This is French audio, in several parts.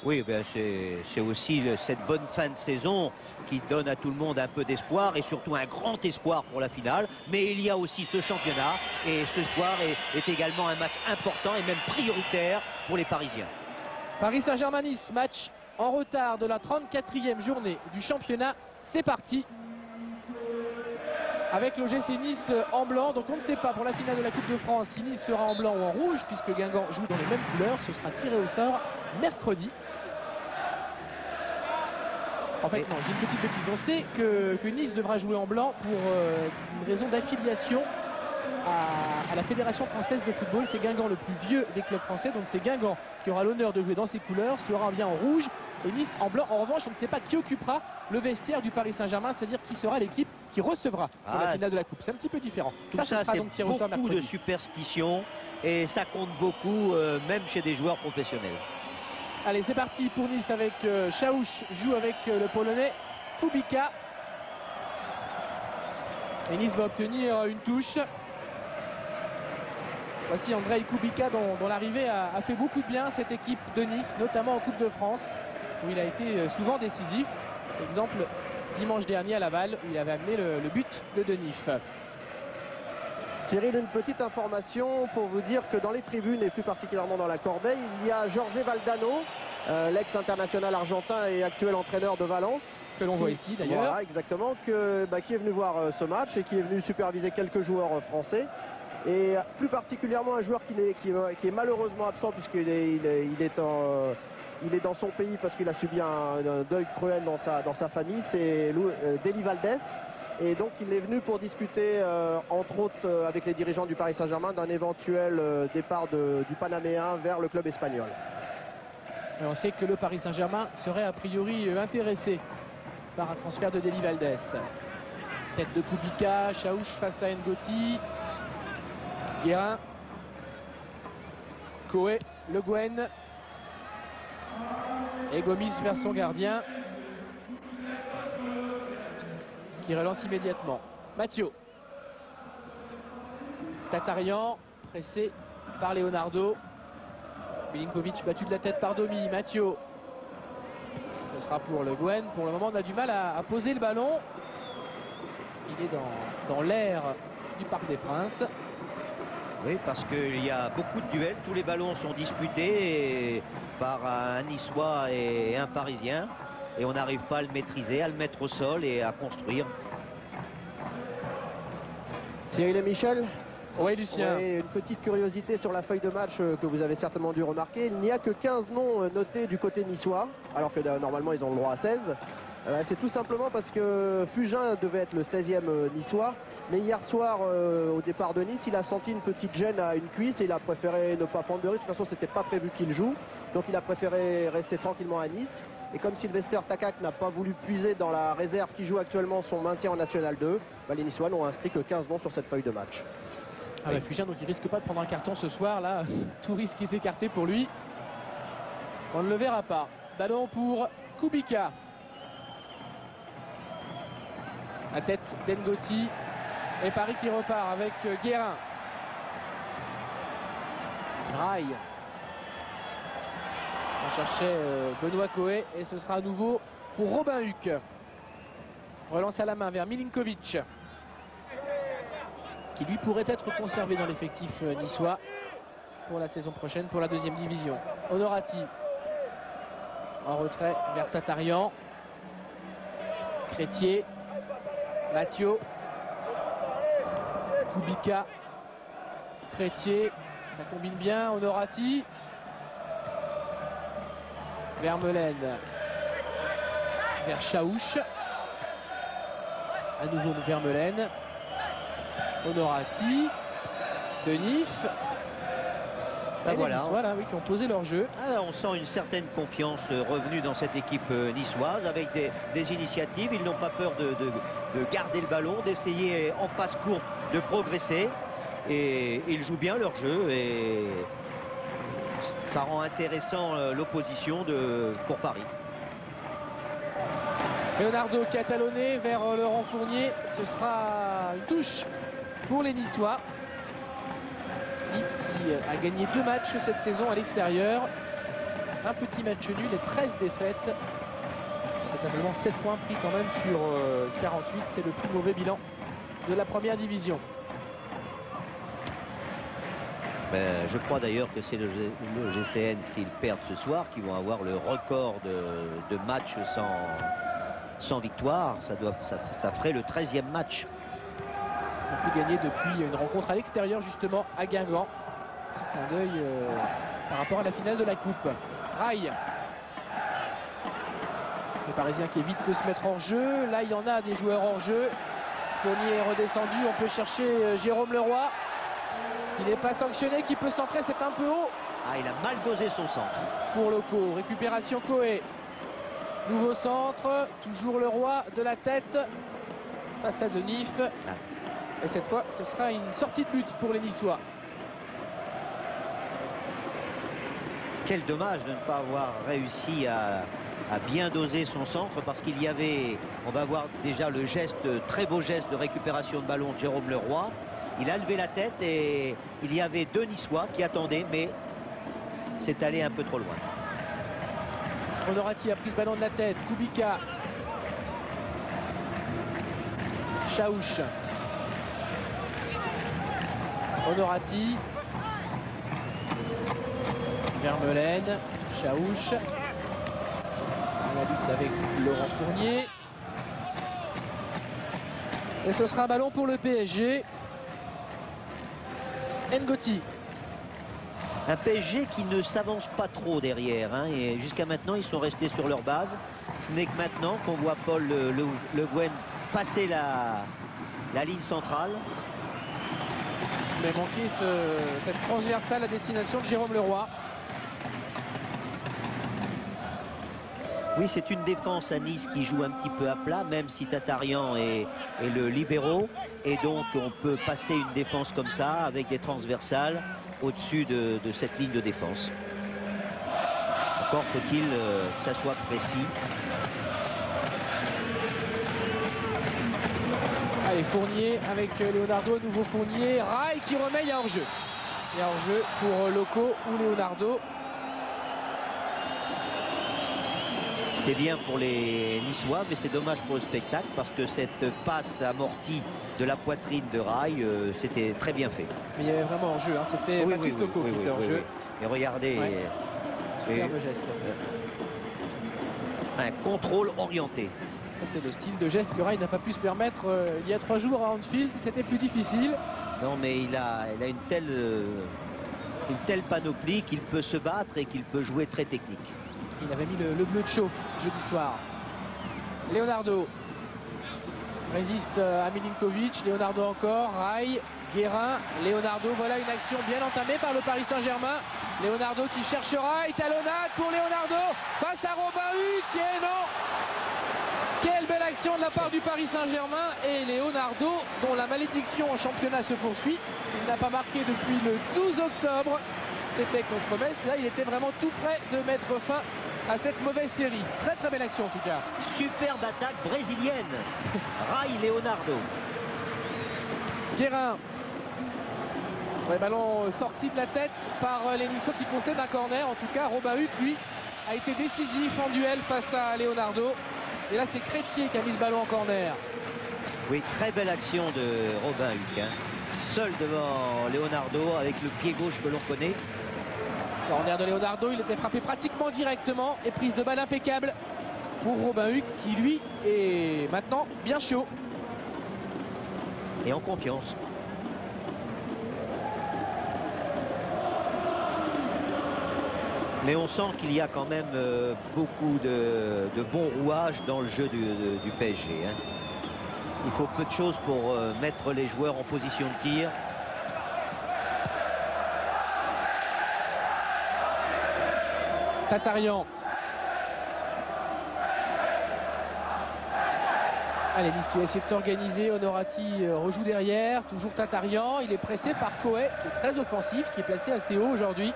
Oui, ben c'est aussi cette bonne fin de saison qui donne à tout le monde un peu d'espoir et surtout un grand espoir pour la finale. Mais il y a aussi ce championnat et ce soir est également un match important et même prioritaire pour les Parisiens. Paris Saint-Germain-Nice, match en retard de la 34e journée du championnat. C'est parti avec l'OGC Nice en blanc. Donc on ne sait pas pour la finale de la Coupe de France si Nice sera en blanc ou en rouge, puisque Guingamp joue dans les mêmes couleurs. Ce sera tiré au sort mercredi. En fait, non, j'ai une petite bêtise. On sait que Nice devra jouer en blanc pour une raison d'affiliation à la Fédération française de football. C'est Guingamp le plus vieux des clubs français, donc c'est Guingamp qui aura l'honneur de jouer dans ses couleurs, sera bien en rouge et Nice en blanc. En revanche, on ne sait pas qui occupera le vestiaire du Paris Saint-Germain, c'est-à-dire qui sera l'équipe qui recevra pour la finale de la Coupe. C'est un petit peu différent. Tout ça c'est beaucoup de superstitions et ça compte beaucoup, même chez des joueurs professionnels. Allez, c'est parti pour Nice avec Chaouch joue avec le Polonais Kubica. Et Nice va obtenir une touche. Voici Andrei Kubica dont l'arrivée a fait beaucoup de bien à cette équipe de Nice, notamment en Coupe de France, où il a été souvent décisif. Exemple, dimanche dernier à Laval, où il avait amené le but de Denif. Cyril, une petite information pour vous dire que dans les tribunes et plus particulièrement dans la Corbeille, il y a Jorge Valdano, l'ex-international argentin et actuel entraîneur de Valence. Que l'on voit ici d'ailleurs. Voilà, exactement, qui est venu voir ce match et qui est venu superviser quelques joueurs français. Et plus particulièrement un joueur qui est malheureusement absent puisqu'il est dans son pays parce qu'il a subi un deuil cruel dans sa famille, c'est Deli Valdés. Et donc il est venu pour discuter entre autres avec les dirigeants du Paris Saint-Germain d'un éventuel départ du Panaméen vers le club espagnol. Et on sait que le Paris Saint-Germain serait a priori intéressé par un transfert de Deli Valdés. Tête de Kubica, Chaouch face à Ngoti, Guérin, Coé, Le Guen et Gomis vers son gardien qui relance immédiatement. Mathieu. Tatarian pressé par Leonardo. Milinkovic battu de la tête par Domi. Mathieu. Ce sera pour Le Guen. Pour le moment, on a du mal à poser le ballon. Il est dans l'air du Parc des Princes. Oui, parce qu'il y a beaucoup de duels. Tous les ballons sont disputés par un Niçois et un Parisien. Et on n'arrive pas à le maîtriser, à le mettre au sol et à construire. Cyril et Michel. Oui, Lucien. Une petite curiosité sur la feuille de match que vous avez certainement dû remarquer. Il n'y a que 15 noms notés du côté niçois, alors que normalement ils ont le droit à 16. C'est tout simplement parce que Fugin devait être le 16e niçois. Mais hier soir, au départ de Nice, il a senti une petite gêne à une cuisse et il a préféré ne pas prendre de risque. De toute façon, c'était pas prévu qu'il joue. Donc il a préféré rester tranquillement à Nice. Et comme Sylvester Takak n'a pas voulu puiser dans la réserve qui joue actuellement son maintien en National 2, les Niçois n'ont inscrit que 15 noms sur cette feuille de match. Ah bah, Fugin, donc il risque pas de prendre un carton ce soir. Là, tout risque est écarté pour lui. On ne le verra pas. Ballon pour Kubica. La tête d'Ngoti. Et Paris qui repart avec Guérin. Graille. On cherchait Benoît Coé et ce sera à nouveau pour Robin Huck. Relance à la main vers Milinkovic, qui lui pourrait être conservé dans l'effectif niçois pour la saison prochaine, pour la deuxième division. Honorati en retrait vers Tatarian. Crétier, Mathieu, Kubica, Crétier, ça combine bien. Honorati, Vermeulen vers Chaouch. À nouveau Vermeulen. Honorati, Denif. Voilà. Niçois, là, oui, qui ont posé leur jeu. On sent une certaine confiance revenue dans cette équipe niçoise avec des initiatives. Ils n'ont pas peur de garder le ballon, d'essayer en passe courte de progresser. Et ils jouent bien leur jeu et ça rend intéressant l'opposition pour Paris. Leonardo qui a talonné vers Laurent Fournier. Ce sera une touche pour les Niçois. Nice qui a gagné 2 matchs cette saison à l'extérieur. un petit match nul et 13 défaites. C'est simplement 7 points pris quand même sur 48. C'est le plus mauvais bilan de la première division. Je crois d'ailleurs que c'est le GCN, s'ils perdent ce soir, qui vont avoir le record de matchs sans victoire. Ça ferait le 13e match. On peut gagner depuis une rencontre à l'extérieur, justement à Guingamp. Petit clin d'œil par rapport à la finale de la Coupe. Rail. Le Parisien qui évite de se mettre hors jeu. Là, il y en a des joueurs hors jeu. Fournier est redescendu. On peut chercher Jérôme Leroy. Il n'est pas sanctionné, qui peut centrer, c'est un peu haut. Ah, il a mal dosé son centre. Pour Loco, récupération Coé. Nouveau centre, toujours Leroy de la tête. Face à Denif. Et cette fois, ce sera une sortie de but pour les Niçois. Quel dommage de ne pas avoir réussi à bien doser son centre, parce qu'il y avait, on va voir déjà le geste, très beau geste de récupération de ballon de Jérôme Leroy. Il a levé la tête et il y avait deux Niçois qui attendaient, mais c'est allé un peu trop loin. Honorati a pris ce ballon de la tête. Kubica. Chaouch. Honorati. Vermelaine. Chaouch. La lutte avec Laurent Fournier. Et ce sera un ballon pour le PSG. Ngoti. Un PSG qui ne s'avance pas trop derrière, hein, et jusqu'à maintenant ils sont restés sur leur base. Ce n'est que maintenant qu'on voit Paul Le Guen passer la ligne centrale. Il a manqué cette transversale à destination de Jérôme Leroy. Oui, c'est une défense à Nice qui joue un petit peu à plat, même si Tatarian est le libéro. Et donc on peut passer une défense comme ça avec des transversales au-dessus de cette ligne de défense. Encore faut-il que ça soit précis. Allez, Fournier avec Leonardo, nouveau Fournier. Rail qui remet, il y a hors-jeu. Il y a hors-jeu pour Loco ou Leonardo. C'est bien pour les Niçois, mais c'est dommage pour le spectacle parce que cette passe amortie de la poitrine de Rail, c'était très bien fait. Mais il y avait vraiment hors-jeu, hein. C'était Patrice Loco qui était hors-jeu. Et regardez, superbe geste. Un contrôle orienté. Ça, c'est le style de geste que Rail n'a pas pu se permettre il y a 3 jours à Anfield. C'était plus difficile. Non, mais il a une telle panoplie qu'il peut se battre et qu'il peut jouer très technique. Il avait mis le bleu de chauffe jeudi soir. Leonardo résiste à Milinkovic. Leonardo encore. Rail, Guérin, Leonardo. Voilà une action bien entamée par le Paris Saint-Germain. Leonardo qui cherche Rail. Talonnade pour Leonardo face à Robin Huck. Et non! Quelle belle action de la part du Paris Saint-Germain. Et Leonardo, dont la malédiction en championnat se poursuit. Il n'a pas marqué depuis le 12 octobre. C'était contre Metz. Là, il était vraiment tout près de mettre fin à cette mauvaise série. Très très belle action en tout cas. Superbe attaque brésilienne. Rail Leonardo. Guérin. Ouais, ballon sorti de la tête par les Niçois qui concèdent un corner. En tout cas, Robin Huck, lui, a été décisif en duel face à Leonardo. Et là, c'est Crétier qui a mis ce ballon en corner. Oui, très belle action de Robin Huck. Hein. Seul devant Leonardo avec le pied gauche que l'on connaît. Corner de Leonardo, il était frappé pratiquement directement et prise de balle impeccable pour Robin Huck qui lui est maintenant bien chaud. Et en confiance. Mais on sent qu'il y a quand même beaucoup de bons rouages dans le jeu du PSG. Hein. Il faut peu de choses pour mettre les joueurs en position de tir. Tatarian. Allez, Nice qui va essayer de s'organiser. Honorati rejoue derrière. Toujours Tatarian. Il est pressé par Coé, qui est très offensif, qui est placé assez haut aujourd'hui.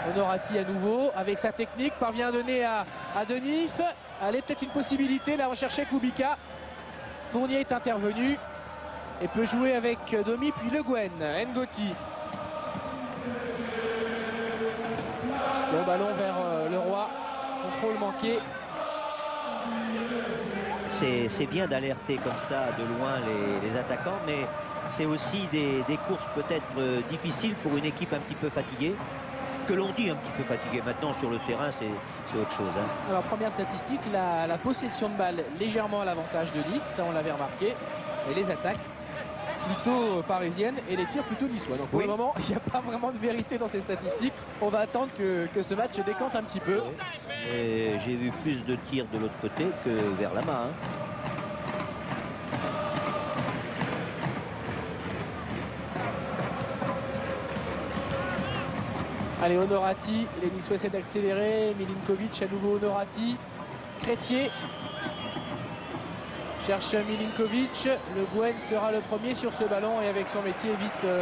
Honorati à nouveau, avec sa technique, parvient à donner à Denif. Allez, peut-être une possibilité. Là, on cherchait Kubica. Fournier est intervenu et peut jouer avec Domi, puis Le Guen. Ngoti. Bon ballon vers Leroy. contrôle manqué. C'est bien d'alerter comme ça de loin les attaquants, mais c'est aussi des courses peut-être difficiles pour une équipe un petit peu fatiguée, que l'on dit un petit peu fatiguée. Maintenant sur le terrain c'est autre chose, hein. Alors première statistique, la possession de balle légèrement à l'avantage de Nice, ça on l'avait remarqué, et les attaques plutôt parisiennes et les tirs plutôt niçois. Donc pour le moment il n'y a pas vraiment de vérité dans ces statistiques. On va attendre que ce match se décante un petit peu. J'ai vu plus de tirs de l'autre côté que vers la main, hein. Allez, Honorati, les Niçois essaient d'accélérer. Milinkovic à nouveau Honorati. Crétier cherche Milinkovic. Le Gwen sera le premier sur ce ballon et avec son métier évite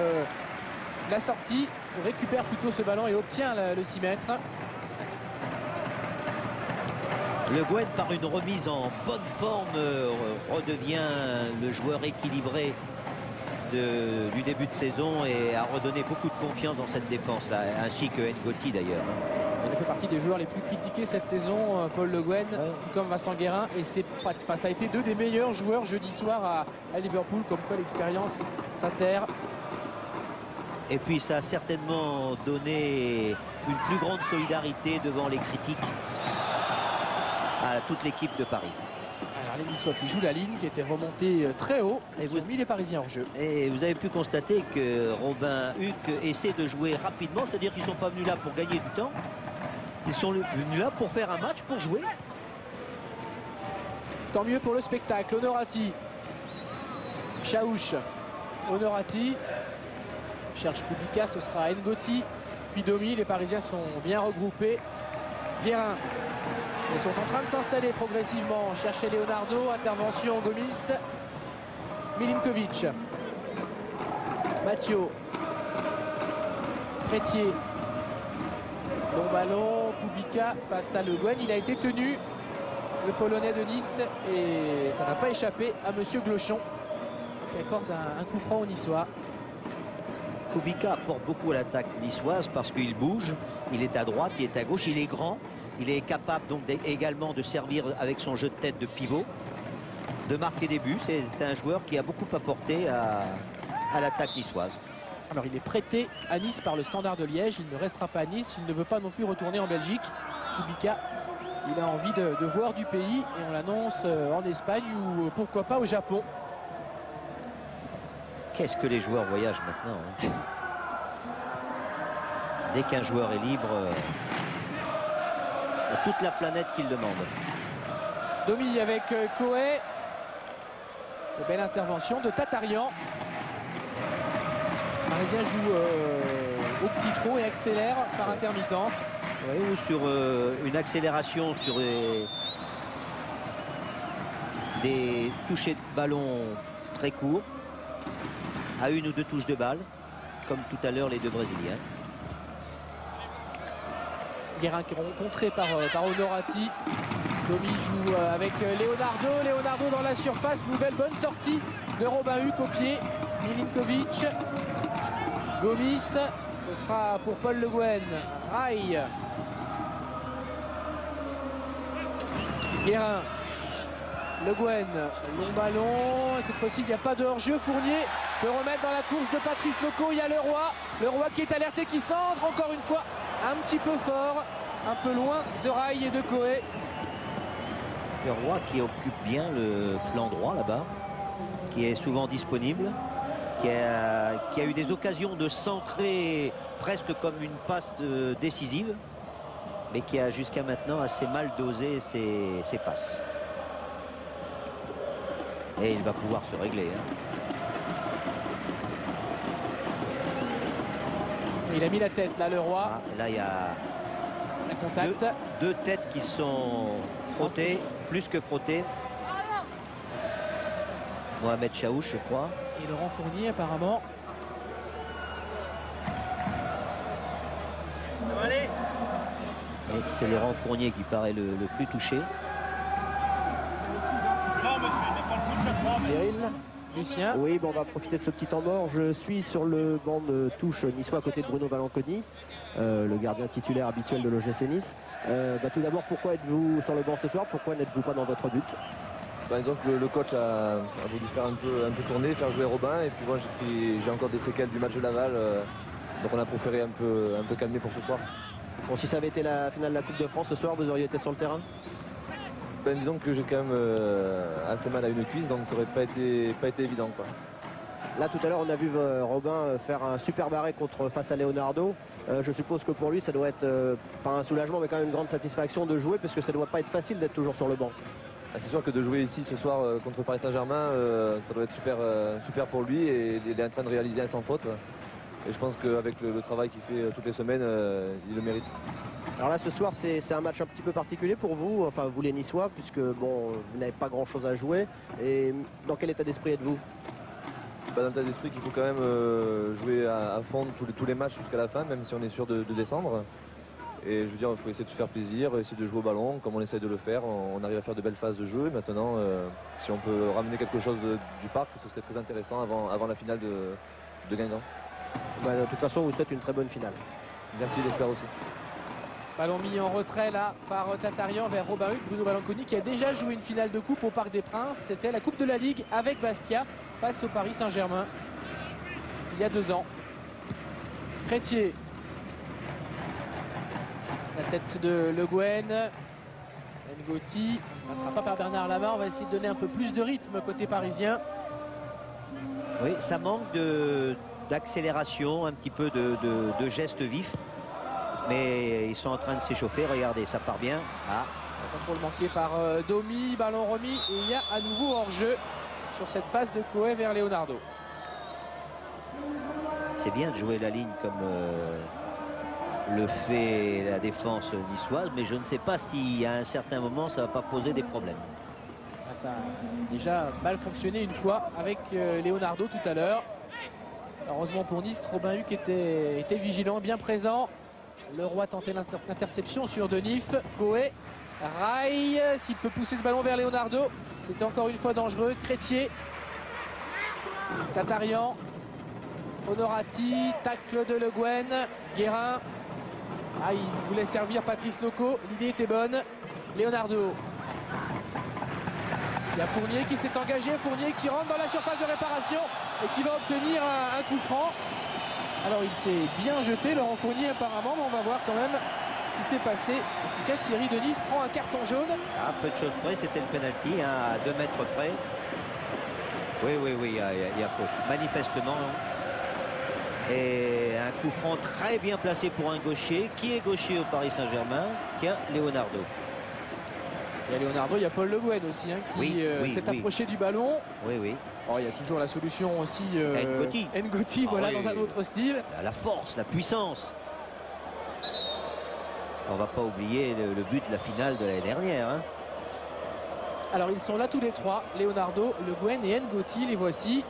la sortie. Récupère plutôt ce ballon et obtient le 6 mètres. Le Gwen, par une remise en bonne forme, redevient le joueur équilibré du début de saison et a redonné beaucoup de confiance dans cette défense-là, ainsi que Ngoti d'ailleurs. Il fait partie des joueurs les plus critiqués cette saison, Paul Le Guen, tout comme Vincent Guérin, et ça a été deux des meilleurs joueurs jeudi soir à Liverpool, comme quoi l'expérience, ça sert. Et puis ça a certainement donné une plus grande solidarité devant les critiques à toute l'équipe de Paris. Alors les Niçois qui jouent la ligne, qui était remontée très haut, et vous avez mis les Parisiens hors jeu. Et vous avez pu constater que Robin Huc essaie de jouer rapidement, c'est-à-dire qu'ils ne sont pas venus là pour gagner du temps, ils sont venus là pour faire un match, pour jouer. Tant mieux pour le spectacle. Honorati, Chaouch, Honorati, cherche Kubica, ce sera Ngoti, puis Domi. Les Parisiens sont bien regroupés. Guérin. Ils sont en train de s'installer progressivement. Chercher Leonardo, intervention Gomis. Milinkovic. Mathieu. Crétier. Long ballon, Kubica face à Le Guen. Il a été tenu, le Polonais de Nice, et ça n'a pas échappé à Monsieur Glochon, qui accorde un coup franc aux Niçois. Kubica apporte beaucoup à l'attaque niçoise parce qu'il bouge, il est à droite, il est à gauche, il est grand. Il est capable donc également de servir avec son jeu de tête de pivot, de marquer des buts. C'est un joueur qui a beaucoup apporté à l'attaque niçoise. Alors il est prêté à Nice par le Standard de Liège. Il ne restera pas à Nice. Il ne veut pas non plus retourner en Belgique. Kubica, il a envie de voir du pays et on l'annonce en Espagne ou pourquoi pas au Japon. Qu'est-ce que les joueurs voyagent maintenant, hein. Dès qu'un joueur est libre, toute la planète qu'il demande. Domi avec Coé. Belle intervention de Tatarian. Parisien joue au petit trot et accélère par intermittence. Oui, ou sur une accélération sur des touchés de ballon très courts, à une ou deux touches de balle, comme tout à l'heure les deux Brésiliens. Guérin qui est rencontré par Honorati. Domi joue avec Leonardo. Leonardo dans la surface. Nouvelle bonne sortie de Robin Huc au pied. Milinkovic. Gomis. Ce sera pour Paul Le Guen. Rail. Guérin. Le Guen. Long ballon. Cette fois-ci, il n'y a pas de hors-jeu. Fournier peut remettre dans la course de Patrice Loco. Il y a le Roi. Le Roi qui est alerté, qui centre encore une fois. Un petit peu fort, un peu loin de Rail et de Coé. Le Roi qui occupe bien le flanc droit là-bas, qui est souvent disponible, qui a eu des occasions de centrer presque comme une passe décisive, mais qui a jusqu'à maintenant assez mal dosé ses passes. Et il va pouvoir se régler, hein. Il a mis la tête là, le Roi. Ah, là il y a un contact. Deux têtes qui sont frottées, plus que frottées. Mohamed Chaouch, je crois. Et Laurent Fournier apparemment. C'est Laurent Fournier qui paraît le plus touché. Cyril. Lucien. Oui, bon, on va profiter de ce petit temps mort. Je suis sur le banc de touche niçois à côté de Bruno Valanconi, le gardien titulaire habituel de l'OGC Nice. Tout d'abord, pourquoi êtes-vous sur le banc ce soir? Pourquoi n'êtes-vous pas dans votre but? Disons que le coach a voulu faire un peu tourner, faire jouer Robin, et puis moi j'ai encore des séquelles du match de Laval, donc on a préféré un peu calmer pour ce soir. Bon, si ça avait été la finale de la Coupe de France ce soir, vous auriez été sur le terrain? Disons que j'ai quand même assez mal à une cuisse, donc ça aurait pas été évident, quoi. Là tout à l'heure on a vu Robin faire un super arrêt face à Leonardo. Je suppose que pour lui ça doit être pas un soulagement mais quand même une grande satisfaction de jouer, parce que ça doit pas être facile d'être toujours sur le banc. C'est sûr que de jouer ici ce soir contre Paris Saint-Germain, ça doit être super pour lui, et il est en train de réaliser un sans faute. Et je pense qu'avec le travail qu'il fait toutes les semaines, il le mérite. Alors là ce soir c'est un match un petit peu particulier pour vous, enfin vous les Niçois, puisque bon, vous n'avez pas grand chose à jouer. Et dans quel état d'esprit êtes-vous? Dans l'état d'esprit qu'il faut quand même jouer à fond tous les matchs jusqu'à la fin, même si on est sûr de descendre. Et je veux dire, il faut essayer de se faire plaisir, essayer de jouer au ballon comme on essaye de le faire. On arrive à faire de belles phases de jeu. Maintenant, si on peut ramener quelque chose du parc, ce serait très intéressant avant la finale de Guingamp. De toute façon, vous souhaite une très bonne finale. Merci, j'espère aussi. Ballon mis en retrait là par Tatarian vers Robin Huck. Bruno Valanconi qui a déjà joué une finale de coupe au Parc des Princes. C'était la Coupe de la Ligue avec Bastia face au Paris Saint-Germain il y a 2 ans. Crétier. La tête de Le Guen. Ngoti. Ça ne passera pas par Bernard Lama. On va essayer de donner un peu plus de rythme côté parisien. Oui, ça manque d'accélération, un petit peu de gestes vifs. Mais ils sont en train de s'échauffer. Regardez, ça part bien. Ah. Contrôle manqué par Domi. Ballon remis. Et il y a à nouveau hors-jeu sur cette passe de Coé vers Leonardo. C'est bien de jouer la ligne comme le fait la défense niçoise, mais je ne sais pas si à un certain moment ça ne va pas poser des problèmes. Ça a déjà mal fonctionné une fois avec Leonardo tout à l'heure. Heureusement pour Nice, Robin Huck était vigilant, bien présent. Leroy tentait l'interception sur Denif. Coé, Rail, s'il peut pousser ce ballon vers Leonardo. C'était encore une fois dangereux. Crétier, Tatarian, Honorati, tacle de Le Guen, Guérin. Il voulait servir Patrice Loco, l'idée était bonne. Leonardo. Il y a Fournier qui s'est engagé, Fournier qui rentre dans la surface de réparation et qui va obtenir un coup franc. Alors il s'est bien jeté, Laurent Fournier apparemment, mais on va voir quand même ce qui s'est passé. En tout cas, Thierry Denif prend un carton jaune. Peu de choses près, c'était le penalty, à 2 mètres près. Oui, il y a faute, manifestement. Et un coup franc très bien placé pour un gaucher. Qui est gaucher au Paris Saint-Germain? Tiens, Leonardo. Il y a Leonardo, il y a Paul Le Guen aussi qui s'est approché du ballon. Oui. Il y a toujours la solution aussi. Ngoti. Voilà, dans un autre style. La force, la puissance. On va pas oublier le but de la finale de l'année dernière. Alors ils sont là tous les trois, Leonardo, Le Guen et Ngoti, les voici.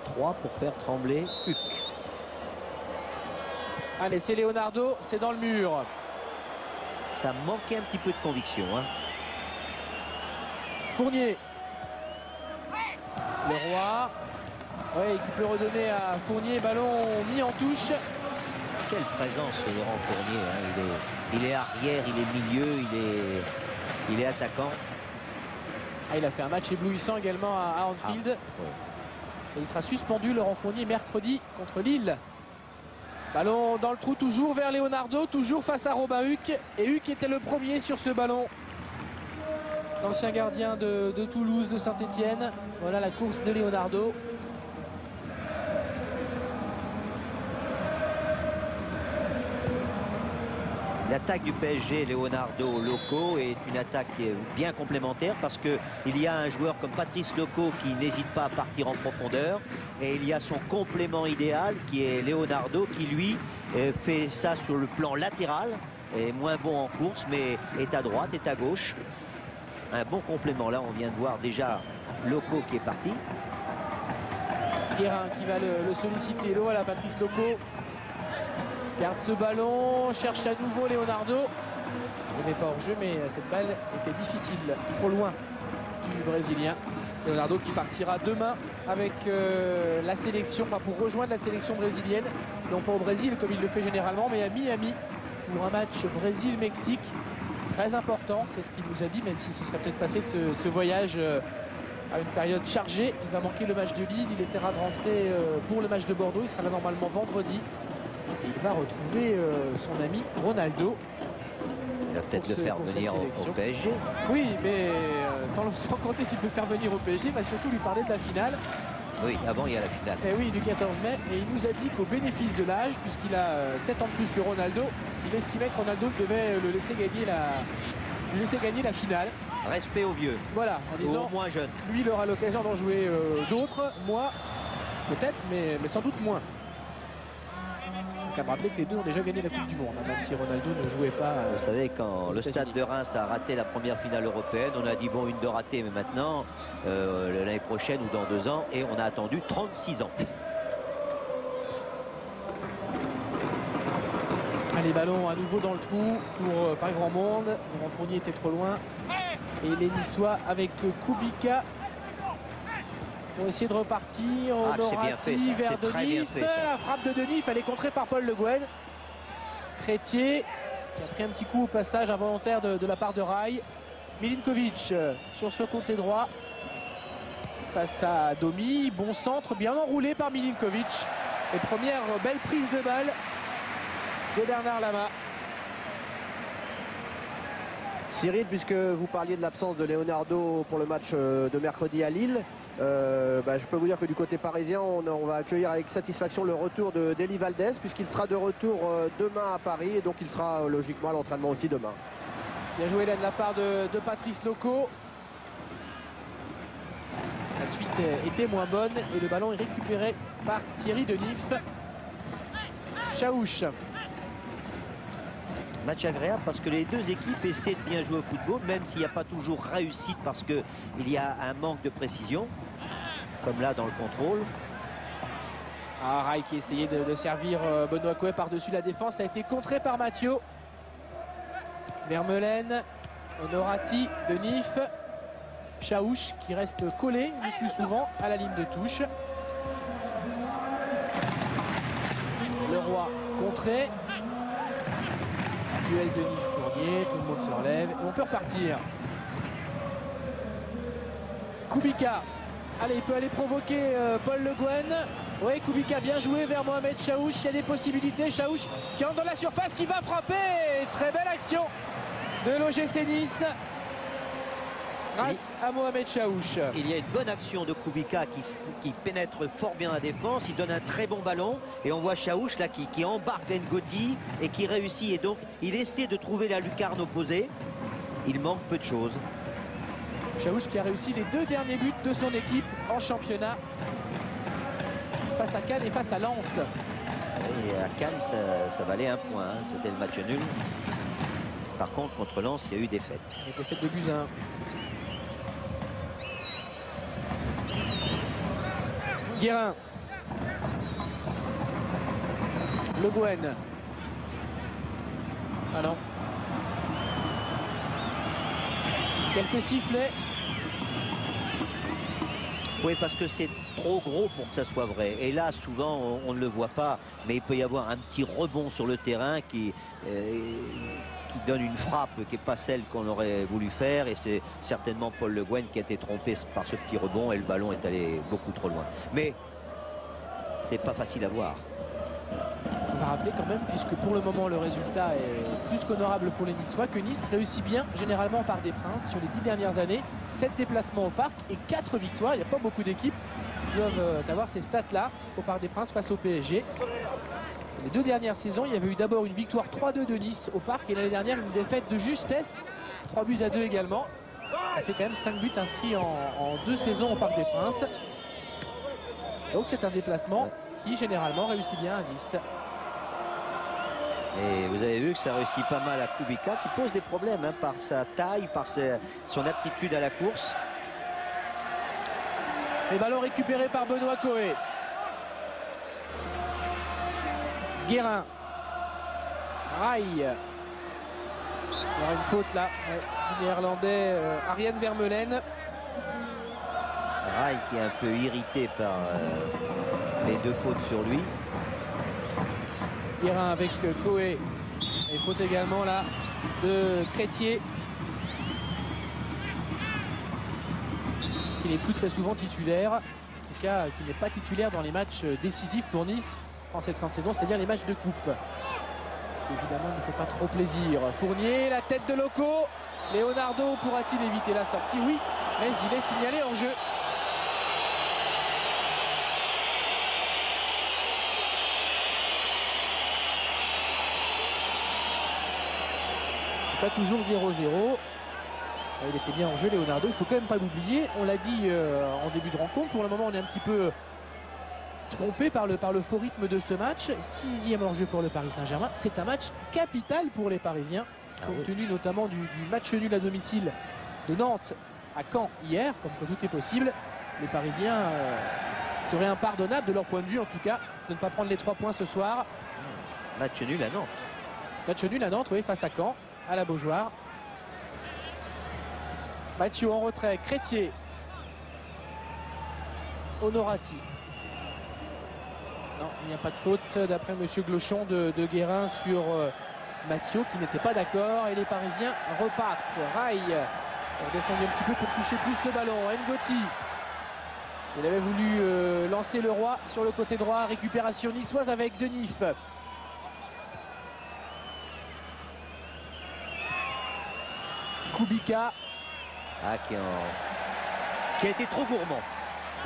3 pour faire trembler Huck. Allez, c'est Leonardo, c'est dans le mur. Ça manquait un petit peu de conviction. Fournier. Leroy. Qui peut redonner à Fournier, ballon mis en touche. Quelle présence Laurent Fournier. Il est arrière, il est milieu, il est attaquant. Il a fait un match éblouissant également à Anfield. Et il sera suspendu, Laurent Fournier, mercredi contre Lille. Ballon dans le trou toujours vers Leonardo, toujours face à Robin Huck. Et Huck était le premier sur ce ballon. L'ancien gardien de Toulouse, de Saint-Etienne. Voilà la course de Leonardo. L'attaque du PSG, Leonardo, Loco, est une attaque bien complémentaire parce qu'il y a un joueur comme Patrice Loco qui n'hésite pas à partir en profondeur, et il y a son complément idéal qui est Leonardo qui lui fait ça sur le plan latéral, est moins bon en course mais est à droite, est à gauche. Un bon complément. Là on vient de voir déjà Loco qui est parti. Guérin qui va le solliciter. Voilà Patrice Loco. Garde ce ballon, cherche à nouveau Leonardo. Il n'y avait pas hors-jeu, mais cette balle était difficile, trop loin du Brésilien. Leonardo qui partira demain avec la sélection, pour rejoindre la sélection brésilienne. Non pas au Brésil comme il le fait généralement, mais à Miami pour un match Brésil-Mexique. Très important, c'est ce qu'il nous a dit, même s'il se serait peut-être passé de ce voyage à une période chargée. Il va manquer le match de Lille, il essaiera de rentrer pour le match de Bordeaux. Il sera là normalement vendredi. Et il va retrouver son ami Ronaldo. Il va peut-être le faire venir au PSG. Oui, mais sans compter qu'il peut faire venir au PSG, il va surtout lui parler de la finale. Oui, avant il y a la finale. Et oui, du 14 mai. Et il nous a dit qu'au bénéfice de l'âge, puisqu'il a 7 ans de plus que Ronaldo, il estimait que Ronaldo devait lui laisser gagner la finale. Respect aux vieux. Voilà, en disant, ou aux moins jeunes. Lui, il aura l'occasion d'en jouer d'autres. Moi, peut-être, mais sans doute moins. Donc, à rappeler que les deux ont déjà gagné la Coupe du Monde, même si Ronaldo ne jouait pas. Vous savez, quand le Stade de Reims a raté la première finale européenne, on a dit bon, une de ratée, mais maintenant, l'année prochaine ou dans 2 ans, et on a attendu 36 ans. Les ballons à nouveau dans le trou pour pas grand monde. Laurent Fournier était trop loin. Et les Niçois avec Kubica pour essayer de repartir. Honorati vers Denif. La frappe de Denif, elle est contrée par Paul Le Guen. Crétier qui a pris un petit coup au passage involontaire de la part de Rai. Milinkovic sur ce côté droit face à Domi. Bon centre, bien enroulé par Milinkovic. Et première belle prise de balle de Bernard Lama. Cyril, puisque vous parliez de l'absence de Leonardo pour le match de mercredi à Lille, je peux vous dire que du côté parisien, on va accueillir avec satisfaction le retour d'Eli Valdez, puisqu'il sera de retour demain à Paris, et donc il sera logiquement à l'entraînement aussi demain. Bien joué là de la part de Patrice Loco. La suite était moins bonne et le ballon est récupéré par Thierry Denif. Chaouch. Match agréable parce que les deux équipes essaient de bien jouer au football, même s'il n'y a pas toujours réussite parce qu'il y a un manque de précision, comme là dans le contrôle. Rai qui essayait de servir Benoît Coé par-dessus la défense, a été contré par Mathieu. Vermeulen, Honorati, Denif, Chaouch qui reste collé le plus souvent à la ligne de touche. Leroy contré. Duel Denif-Fournier, tout le monde se relève et on peut repartir. Kubica, allez, il peut aller provoquer Paul Le Guen. Oui, Kubica bien joué vers Mohamed Chaouch, il y a des possibilités. Chaouch qui entre dans la surface, qui va frapper. Très belle action de l'OGC Nice grâce à Mohamed Chaouch. Il y a une bonne action de Kubica qui pénètre fort bien la défense, il donne un très bon ballon et on voit Chaouch là qui embarque N'Goti et qui réussit, et donc il essaie de trouver la lucarne opposée. Il manque peu de choses. Chaouch qui a réussi les 2 derniers buts de son équipe en championnat face à Cannes et face à Lens. Et à Cannes ça valait 1 point, hein. C'était le match nul. Par contre contre Lens il y a eu défaite. Et défaite de Buzyn. Guérin. Le Guen. Ah non. Quelques sifflets. Oui, parce que c'est trop gros pour que ça soit vrai. Et là, souvent, on ne le voit pas. Mais il peut y avoir un petit rebond sur le terrain qui donne une frappe qui n'est pas celle qu'on aurait voulu faire. Et c'est certainement Paul Le Guen qui a été trompé par ce petit rebond. Et le ballon est allé beaucoup trop loin. Mais c'est pas facile à voir. On va rappeler quand même, puisque pour le moment le résultat est plus qu'honorable pour les Niçois, que Nice réussit bien généralement par des Princes sur les 10 dernières années. 7 déplacements au Parc et 4 victoires. Il n'y a pas beaucoup d'équipes qui doivent avoir ces stats-là au Parc des Princes face au PSG. Les 2 dernières saisons, il y avait eu d'abord une victoire 3-2 de Nice au Parc et l'année dernière une défaite de justesse, 3-2 également. Ça fait quand même 5 buts inscrits en 2 saisons au Parc des Princes. Donc c'est un déplacement qui généralement réussit bien à Nice. Et vous avez vu que ça réussit pas mal à Kubica qui pose des problèmes par sa taille, par son aptitude à la course. Et ballon récupéré par Benoît Coé. Guérin. Rai. Il y aura une faute là du néerlandais Arjen Vermeulen. Rai qui est un peu irrité par les 2 fautes sur lui. Guérin avec Coé. Et faute également là de Crétier. Qui n'est plus très souvent titulaire. En tout cas, qui n'est pas titulaire dans les matchs décisifs pour Nice en cette fin de saison, c'est-à-dire les matchs de coupe. Évidemment, il ne fait pas trop plaisir. Fournier, la tête de Loco. Leonardo pourra-t-il éviter la sortie? Oui, mais il est signalé hors jeu. C'est pas toujours 0-0. Il était bien en jeu, Leonardo. Il faut quand même pas l'oublier. On l'a dit en début de rencontre. Pour le moment, on est un petit peu trompé par le faux rythme de ce match. 6e hors-jeu pour le Paris Saint-Germain. C'est un match capital pour les Parisiens, compte tenu notamment du match nul à domicile de Nantes à Caen hier. Comme quoi tout est possible. Les Parisiens seraient impardonnables de leur point de vue, en tout cas, de ne pas prendre les 3 points ce soir. Match nul à Nantes. Match nul à Nantes, oui, face à Caen, à la Beaujoire. Mathieu en retrait, Crétier. Honorati. Non, il n'y a pas de faute d'après monsieur Glochon de Guérin sur Mathieu qui n'était pas d'accord et les Parisiens repartent. Rai redescendu un petit peu pour toucher plus le ballon. Ngoti. Il avait voulu lancer le roi sur le côté droit. Récupération niçoise avec Denif. Kubica. Ah, qui a été trop gourmand.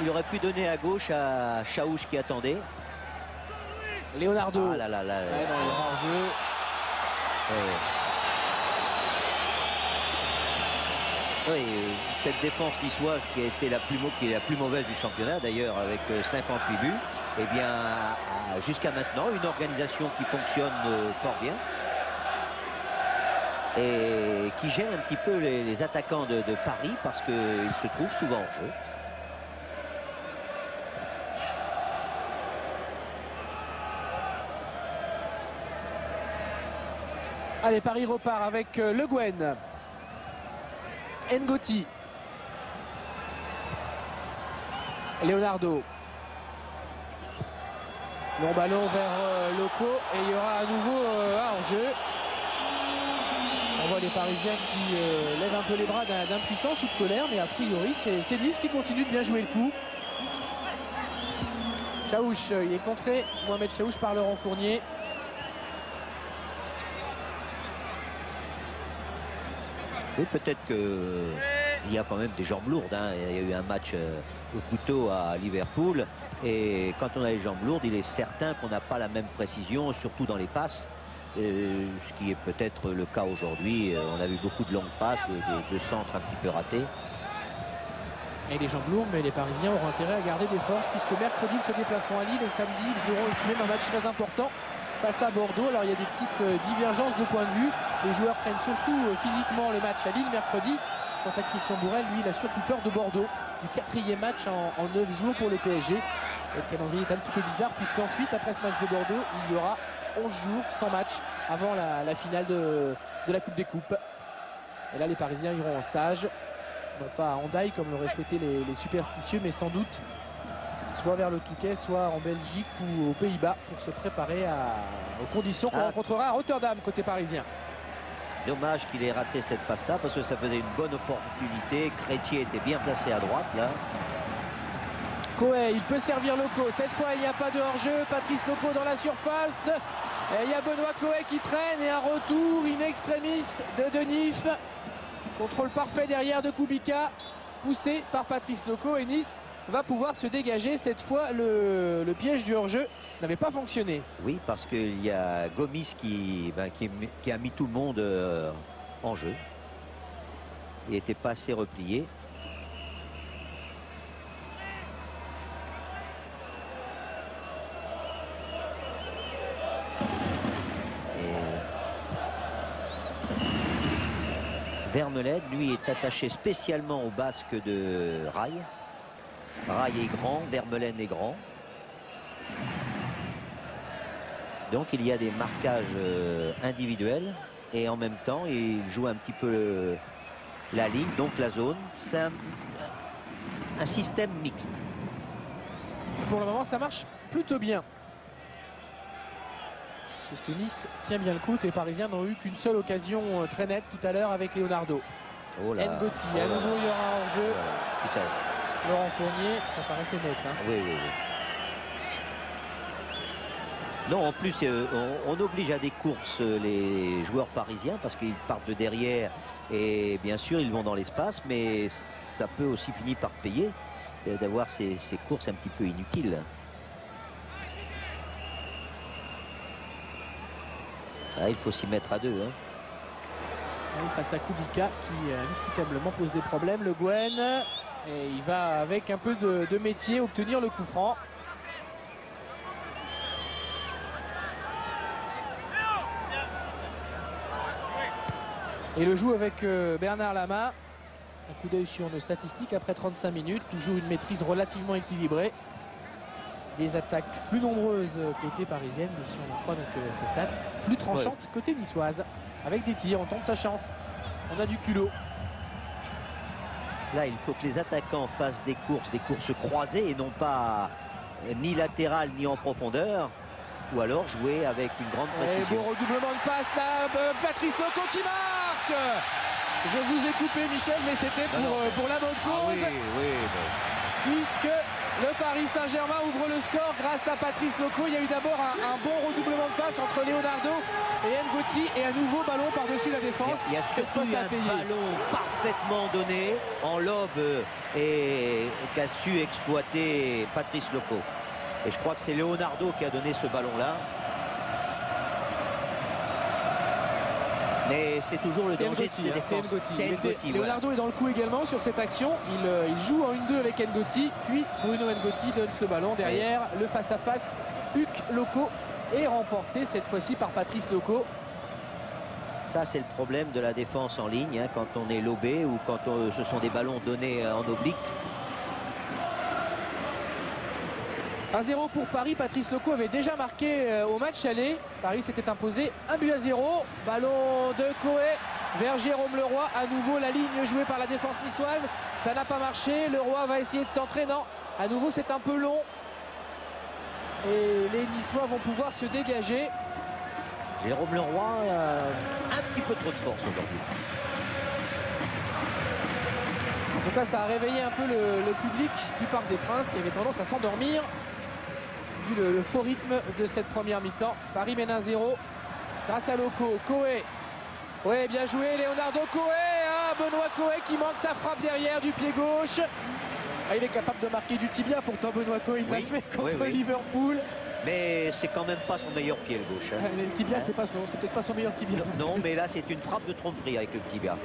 Il aurait pu donner à gauche à Chaouch qui attendait. Leonardo. Ah là là là. Ouais, dans le hors-jeu. Oui, cette défense niçoise qui a été la plus mauvaise du championnat d'ailleurs avec 58 buts. Eh bien, jusqu'à maintenant, une organisation qui fonctionne fort bien. Et qui gêne un petit peu les attaquants de Paris parce qu'ils se trouvent souvent en jeu. Allez, Paris repart avec Le Guen. Ngoti. Leonardo. Long ballon vers Loco et il y aura à nouveau un hors-jeu. On voit les Parisiens qui lèvent un peu les bras d'impuissance ou de colère, mais a priori c'est Nice qui continue de bien jouer le coup. Chaouch, il est contré. Mohamed Chaouch par Laurent Fournier. Oui, peut-être qu'il y a quand même des jambes lourdes. Hein. Il y a eu un match au couteau à Liverpool. Et quand on a les jambes lourdes, il est certain qu'on n'a pas la même précision, surtout dans les passes. Ce qui est peut-être le cas aujourd'hui. On a vu beaucoup de longues passes, de centres un petit peu ratés. Et les jambes lourdes, mais les Parisiens auront intérêt à garder des forces puisque mercredi ils se déplaceront à Lille et samedi ils auront aussi même un match très important face à Bordeaux. Alors il y a des petites divergences de point de vue. Les joueurs prennent surtout physiquement le match à Lille mercredi. Quant à Christian Bourrel, lui, il a surtout peur de Bordeaux. Du 4e match en 9 jours pour le PSG. Le calendrier est un petit peu bizarre puisqu'ensuite, après ce match de Bordeaux, il y aura 11 jours sans match avant la finale de la Coupe des Coupes. Et là, les Parisiens iront en stage. Non pas à Hendaye comme l'auraient souhaité les superstitieux, mais sans doute soit vers le Touquet, soit en Belgique ou aux Pays-Bas pour se préparer aux conditions qu'on rencontrera à Rotterdam côté parisien. Dommage qu'il ait raté cette passe-là parce que ça faisait une bonne opportunité. Crétier était bien placé à droite là. Coé, il peut servir Loco. Cette fois, il n'y a pas de hors-jeu. Patrice Loco dans la surface. Et il y a Benoît Coé qui traîne et un retour in extremis de Denif. Contrôle parfait derrière de Kubica, poussé par Patrice Loco et Nice va pouvoir se dégager. Cette fois, le piège du hors-jeu n'avait pas fonctionné. Oui, parce qu'il y a Gomis qui a mis tout le monde en jeu. Il n'était pas assez replié. Vermeulen, lui, est attaché spécialement au basque de Rai. Rai est grand, Vermeulen est grand. Donc il y a des marquages individuels et en même temps il joue un petit peu la ligne, donc la zone. C'est un système mixte. Pour le moment, ça marche plutôt bien. Puisque Nice tient bien le coup. Les Parisiens n'ont eu qu'une seule occasion très nette tout à l'heure avec Leonardo. Oh là. Ngoti, à nouveau il y aura un hors-jeu. Voilà. Laurent Fournier, ça paraissait net. Hein. Oui, oui, oui. Non, en plus, on oblige à des courses les joueurs parisiens parce qu'ils partent de derrière et bien sûr, ils vont dans l'espace, mais ça peut aussi finir par payer d'avoir ces courses un petit peu inutiles. Ah, il faut s'y mettre à deux. Hein. Face à Kubica qui indiscutablement pose des problèmes. Le Gwen, et il va avec un peu de métier obtenir le coup franc. Et le joue avec Bernard Lama. Un coup d'œil sur nos statistiques après 35 minutes. Toujours une maîtrise relativement équilibrée. Des attaques plus nombreuses côté parisienne, mais si on en croit donc ce stat, plus tranchante côté niçoise. Avec des tirs, on tente sa chance. On a du culot. Là, il faut que les attaquants fassent des courses croisées et non pas ni latérales ni en profondeur. Ou alors jouer avec une grande précision. Et bon redoublement de passe là, Patrice Loco qui marque. Je vous ai coupé Michel, mais c'était pour la bonne cause. Ah oui, oui, mais... Puisque le Paris Saint-Germain ouvre le score grâce à Patrice Loco. Il y a eu d'abord un bon redoublement de passe entre Leonardo et Ngoti et un nouveau ballon par-dessus la défense. Il y a surtout eu un ballon parfaitement donné en lobe et qu'a su exploiter Patrice Loco. Et je crois que c'est Leonardo qui a donné ce ballon-là. Mais c'est toujours le danger de ses défenses. C'est Ngoti. Leonardo est dans le coup également sur cette action. Il joue en 1-2 avec Ngoti. Puis Bruno Ngoti donne ce ballon derrière. Le face-à-face Huc Loco est remporté cette fois-ci par Patrice Loco. Ça, c'est le problème de la défense en ligne, hein, quand on est lobé ou quand ce sont des ballons donnés en oblique. 1-0 pour Paris. Patrice Loco avait déjà marqué au match aller. Paris s'était imposé 1-0. Ballon de Coé vers Jérôme Leroy. À nouveau la ligne jouée par la défense niçoise. Ça n'a pas marché. Leroy va essayer de centrer. Non. À nouveau c'est un peu long. Et les Niçois vont pouvoir se dégager. Jérôme Leroy a un petit peu trop de force aujourd'hui. En tout cas ça a réveillé un peu le public du Parc des Princes qui avait tendance à s'endormir. Le faux rythme de cette première mi-temps. Paris mène 1-0 grâce à Loco. Coé. Ouais, bien joué Leonardo Coé. Ah, Benoît Coé qui manque sa frappe derrière du pied gauche. Ah, il est capable de marquer du tibia. Pourtant Benoît Coé il l'a fait contre Liverpool. Mais c'est quand même pas son meilleur pied le gauche. Hein. Le tibia c'est peut-être pas son meilleur tibia. Non, mais là c'est une frappe de tromperie avec le tibia.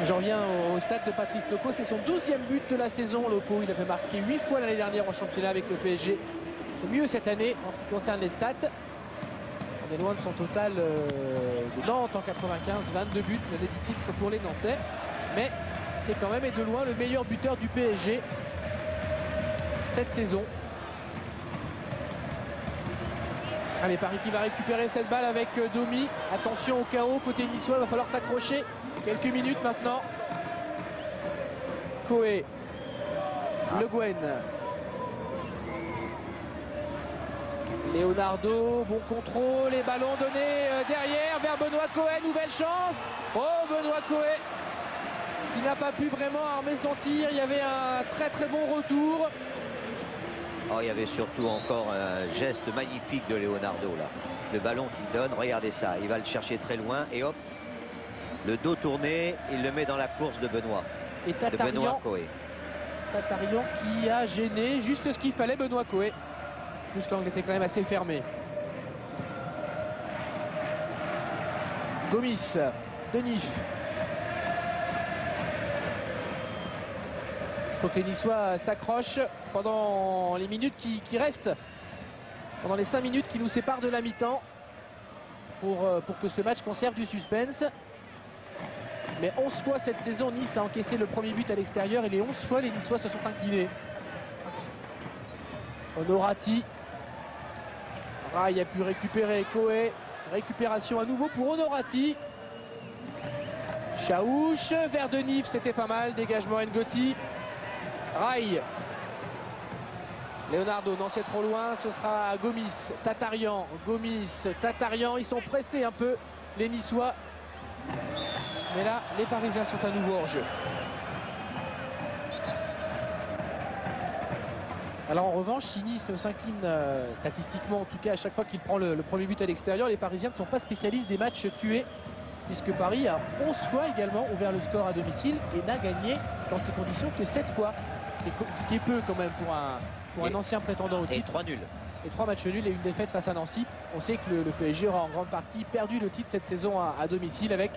J'en reviens au stade de Patrice Loco. C'est son 12e but de la saison. Loco, il avait marqué 8 fois l'année dernière en championnat avec le PSG. C'est mieux cette année en ce qui concerne les stats. On est loin de son total de Nantes en 95, 22 buts l'année du titre pour les Nantais. Mais c'est quand même et de loin le meilleur buteur du PSG cette saison. Allez, Paris qui va récupérer cette balle avec Domi. Attention au chaos côté niçois, il va falloir s'accrocher. Quelques minutes maintenant. Coé. Le Guen. Leonardo, bon contrôle, les ballons donnés derrière vers Benoît Coé, nouvelle chance. Oh, Benoît Coé qui n'a pas pu vraiment armer son tir. Il y avait un très très bon retour. Oh, il y avait surtout encore un geste magnifique de Leonardo là. Le ballon qu'il donne, regardez ça, il va le chercher très loin et hop, le dos tourné, il le met dans la course de Benoît. Et Tatarian qui a gêné juste ce qu'il fallait Benoît Coé. Plus l'angle était quand même assez fermé. Gomis, Denif. Il faut que les Niçois s'accrochent pendant les minutes qui restent. Pendant les 5 minutes qui nous séparent de la mi-temps. Pour que ce match conserve du suspense. Mais 11 fois cette saison, Nice a encaissé le premier but à l'extérieur et les 11 fois, les Niçois se sont inclinés. Honorati. Rai a pu récupérer Coé. Récupération à nouveau pour Honorati. Chaouch vers Denif, c'était pas mal. Dégagement Ngotti. Rai. Leonardo, non, c'est trop loin. Ce sera Gomis, Tatarian. Gomis, Tatarian. Ils sont pressés un peu, les Niçois. Mais là, les Parisiens sont à nouveau hors jeu. Alors en revanche, si Nice s'incline statistiquement, en tout cas à chaque fois qu'il prend le premier but à l'extérieur, les Parisiens ne sont pas spécialistes des matchs tués, puisque Paris a 11 fois également ouvert le score à domicile et n'a gagné dans ces conditions que 7 fois. Ce qui est peu quand même pour un ancien prétendant au titre. Et 3 nuls. Et 3 matchs nuls et une défaite face à Nancy. On sait que le PSG aura en grande partie perdu le titre cette saison à domicile avec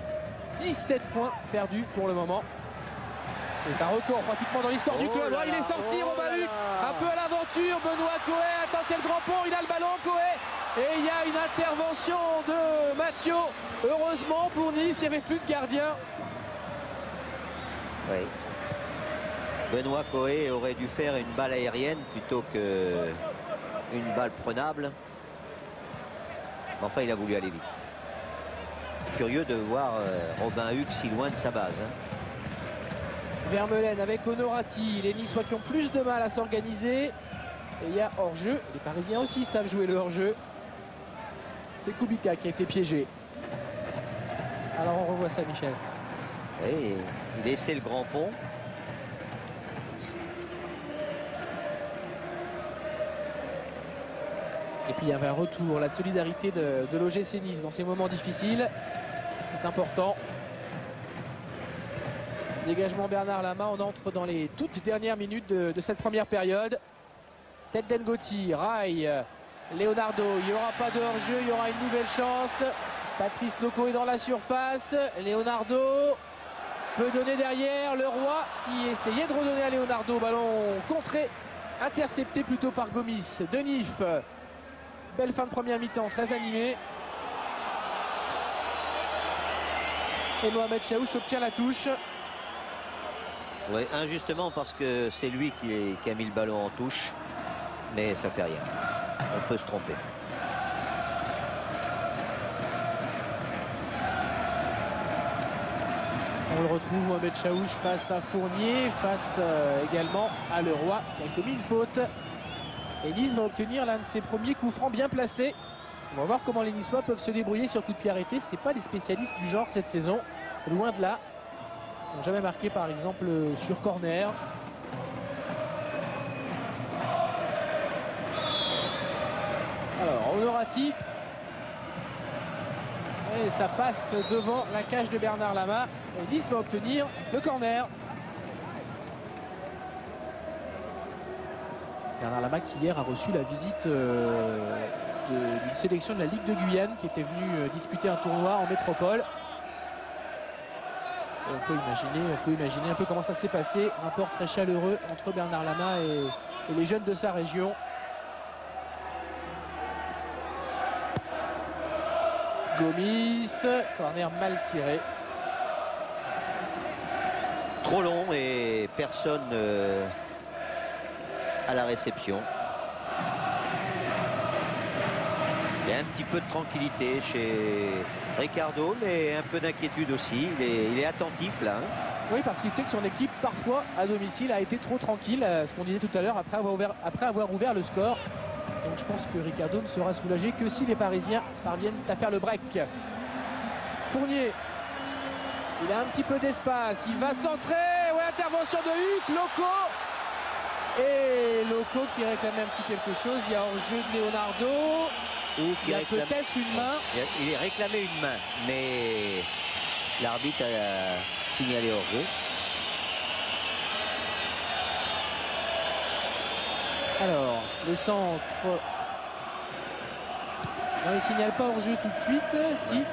17 points perdus pour le moment. C'est un record pratiquement dans l'histoire du club. Il est sorti, Romaluc, un peu à l'aventure. Benoît Coé a tenté le grand pont, il a le ballon, Coé. Et il y a une intervention de Mathieu. Heureusement pour Nice, il n'y avait plus de gardien. Oui. Benoît Coé aurait dû faire une balle aérienne plutôt qu'une balle prenable. Enfin, il a voulu aller vite. Curieux de voir Robin Huck si loin de sa base. Vermeulen avec Honorati, les Niçois qui ont plus de mal à s'organiser. Et il y a hors-jeu, les Parisiens aussi savent jouer le hors-jeu. C'est Kubica qui a été piégé. Alors on revoit ça, Michel. Oui, il essaie le grand pont. Et puis il y avait un retour, la solidarité de l'OGC Nice dans ces moments difficiles. C'est important. Dégagement Bernard Lama, on entre dans les toutes dernières minutes de cette première période. Tête d'Ngotti, Rai, Leonardo, il n'y aura pas de hors-jeu, il y aura une nouvelle chance. Patrice Loco est dans la surface, Leonardo peut donner derrière, le Roi qui essayait de redonner à Leonardo, ballon contré, intercepté plutôt par Gomis. Denif, belle fin de première mi-temps, très animée. Et Mohamed Chaouch obtient la touche. Oui, injustement parce que c'est lui qui a mis le ballon en touche, mais ça fait rien. On peut se tromper. On le retrouve, Mohamed Chaouch face à Fournier, face également à Leroy qui a commis une faute. Et Nice va obtenir l'un de ses premiers coups francs bien placés. On va voir comment les Niçois peuvent se débrouiller sur coup de pied arrêté. Ce n'est pas des spécialistes du genre cette saison, loin de là. Ils n'ont jamais marqué par exemple sur corner. Alors Honorati. Et ça passe devant la cage de Bernard Lama. Et Nice va obtenir le corner. Bernard Lama qui hier a reçu la visite d'une sélection de la Ligue de Guyane qui était venue disputer un tournoi en métropole. Et on peut imaginer un peu comment ça s'est passé. Un rapport très chaleureux entre Bernard Lama et les jeunes de sa région. Gomis, corner mal tiré. Trop long et personne à la réception. Il y a un petit peu de tranquillité chez Ricardo, mais un peu d'inquiétude aussi. Il est attentif là. Oui, parce qu'il sait que son équipe, parfois, à domicile, a été trop tranquille. Ce qu'on disait tout à l'heure, après avoir ouvert le score. Donc je pense que Ricardo ne sera soulagé que si les Parisiens parviennent à faire le break. Fournier. Il a un petit peu d'espace. Il va centrer. Ouais, intervention de Huck. Loco. Et Loco qui réclamait un petit quelque chose. Il y a hors-jeu de Leonardo. Il y a peut-être une main. Il est réclamé une main, mais l'arbitre a signalé hors-jeu. Alors, le centre. Non, il ne signale pas hors-jeu tout de suite. Si.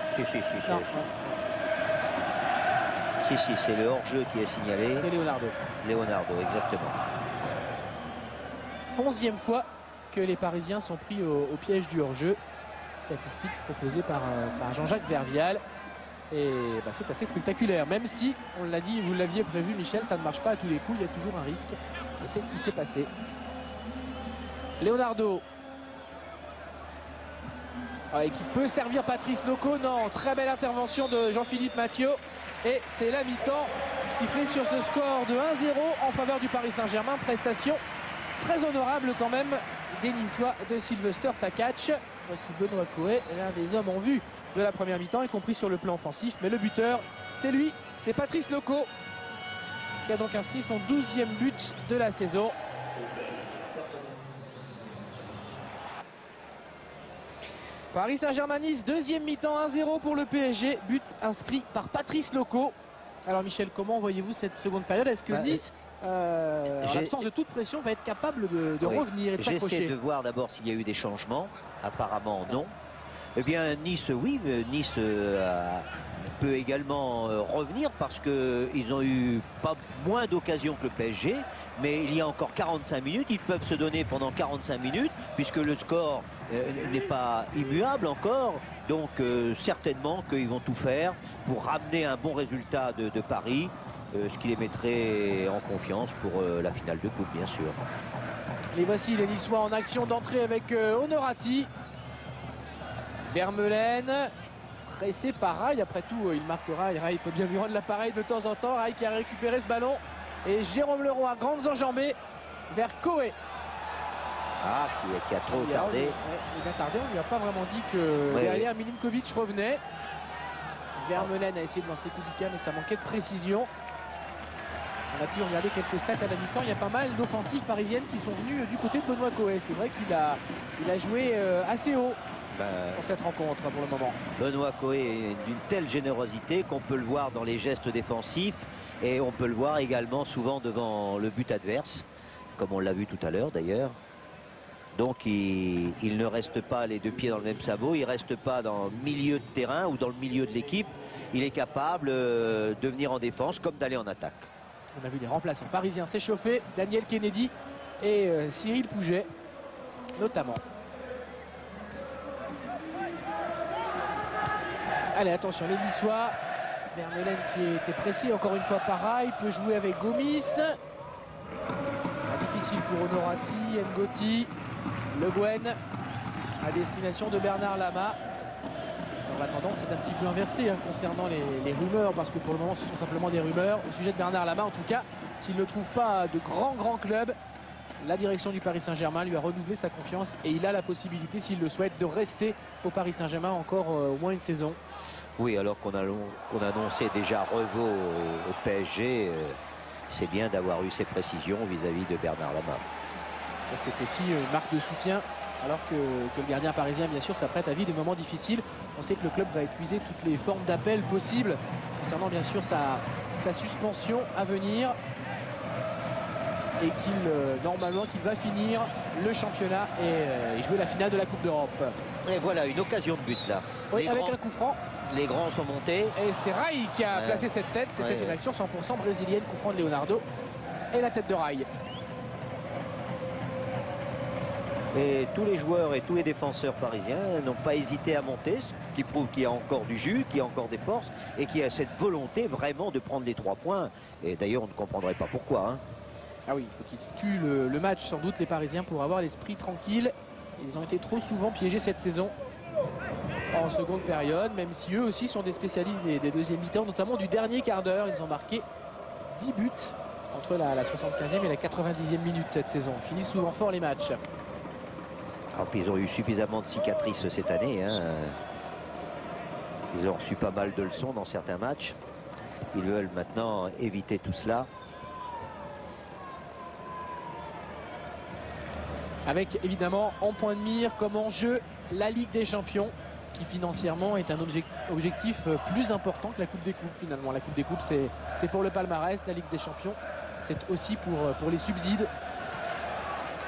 Si, c'est le hors-jeu qui est signalé. Et Leonardo. Leonardo, exactement. 11e fois que les Parisiens sont pris au piège du hors-jeu. Statistique proposée par Jean-Jacques Vervial. Et bah, c'est assez spectaculaire. Même si, on l'a dit, vous l'aviez prévu, Michel, ça ne marche pas à tous les coups. Il y a toujours un risque. Et c'est ce qui s'est passé. Leonardo. Qui peut servir Patrice Loco. Non, très belle intervention de Jean-Philippe Mathieu. Et c'est la mi-temps sifflée sur ce score de 1-0 en faveur du Paris Saint-Germain. Prestation très honorable quand même des Niçois de Sylvester Takac. Voici Benoît Coé, l'un des hommes en vue de la première mi-temps, y compris sur le plan offensif. Mais le buteur, c'est lui, c'est Patrice Loco, qui a donc inscrit son 12e but de la saison. Paris Saint-Germain-Nice, deuxième mi-temps, 1-0 pour le PSG. But inscrit par Patrice Loco. Alors Michel, comment voyez-vous cette seconde période? Est-ce que Nice, en l'absence de toute pression, va être capable de revenir et de s'accrocher? J'essaie de voir d'abord s'il y a eu des changements. Apparemment non. Eh bien Nice, oui, Nice peut également revenir parce qu'ils ont eu pas moins d'occasions que le PSG, mais il y a encore 45 minutes, ils peuvent se donner pendant 45 minutes puisque le score n'est pas immuable encore, donc certainement qu'ils vont tout faire pour ramener un bon résultat de Paris, ce qui les mettrait en confiance pour la finale de coupe, bien sûr. Et voici les Niçois en action d'entrée avec Honorati. Vermeulen, pressé par Rai, après tout il marque Rai, Rai peut bien lui rendre l'appareil de temps en temps, Rai qui a récupéré ce ballon, et Jérôme Leroy, grandes enjambées vers Coé. Ah, qui a trop tardé. Il a tardé, on lui a pas vraiment dit que derrière Milinkovic revenait. Vermeulen a essayé de lancer Kubica, mais ça manquait de précision. On a pu regarder quelques stats à la mi-temps, il y a pas mal d'offensives parisiennes qui sont venues du côté de Benoît Coé. C'est vrai qu'il a joué assez haut pour cette rencontre pour le moment. Benoît Coé est d'une telle générosité qu'on peut le voir dans les gestes défensifs et on peut le voir également souvent devant le but adverse, comme on l'a vu tout à l'heure d'ailleurs. Donc il ne reste pas les deux pieds dans le même sabot, il ne reste pas dans le milieu de terrain ou dans le milieu de l'équipe. Il est capable de venir en défense comme d'aller en attaque. On a vu les remplaçants parisiens s'échauffer, Daniel Kennedy et Cyril Pouget notamment. Allez, attention, les Niçois. Vermeulen qui était pressé encore une fois par Rai, peut jouer avec Gomis. Ce sera difficile pour Honorati, Ngoti, Le Guen à destination de Bernard Lama. En attendant, c'est un petit peu inversé concernant les rumeurs, parce que pour le moment ce sont simplement des rumeurs au sujet de Bernard Lama. En tout cas, s'il ne trouve pas de grands clubs, la direction du Paris Saint-Germain lui a renouvelé sa confiance et il a la possibilité, s'il le souhaite, de rester au Paris Saint-Germain encore au moins une saison. Oui, alors qu'on annonçait déjà Revaux au PSG, c'est bien d'avoir eu ces précisions vis-à-vis de Bernard Lama. C'est aussi une marque de soutien, alors que le gardien parisien, bien sûr, s'apprête à vivre des moments difficiles. On sait que le club va épuiser toutes les formes d'appel possibles concernant bien sûr sa suspension à venir. Et normalement qu'il va finir le championnat et jouer la finale de la Coupe d'Europe. Et voilà une occasion de but là. Oui, avec un coup franc. Les grands sont montés. Et c'est Rai qui a placé cette tête. C'était une action 100% brésilienne, coup franc de Leonardo. Et la tête de Rai. Et tous les joueurs et tous les défenseurs parisiens n'ont pas hésité à monter, ce qui prouve qu'il y a encore du jus, qu'il y a encore des forces et qu'il y a cette volonté vraiment de prendre les 3 points. Et d'ailleurs on ne comprendrait pas pourquoi. Ah oui, il faut qu'ils tuent le match sans doute, les Parisiens, pour avoir l'esprit tranquille. Ils ont été trop souvent piégés cette saison en seconde période, même si eux aussi sont des spécialistes des deuxièmes mi-temps, notamment du dernier quart d'heure. Ils ont marqué 10 buts entre la 75e et la 90e minute cette saison. Ils finissent souvent fort les matchs. Alors, ils ont eu suffisamment de cicatrices cette année. Ils ont reçu pas mal de leçons dans certains matchs. Ils veulent maintenant éviter tout cela. Avec évidemment en point de mire comme enjeu la Ligue des Champions, qui financièrement est un objectif plus important que la Coupe des Coupes finalement. La Coupe des Coupes c'est pour le palmarès, la Ligue des Champions c'est aussi pour les subsides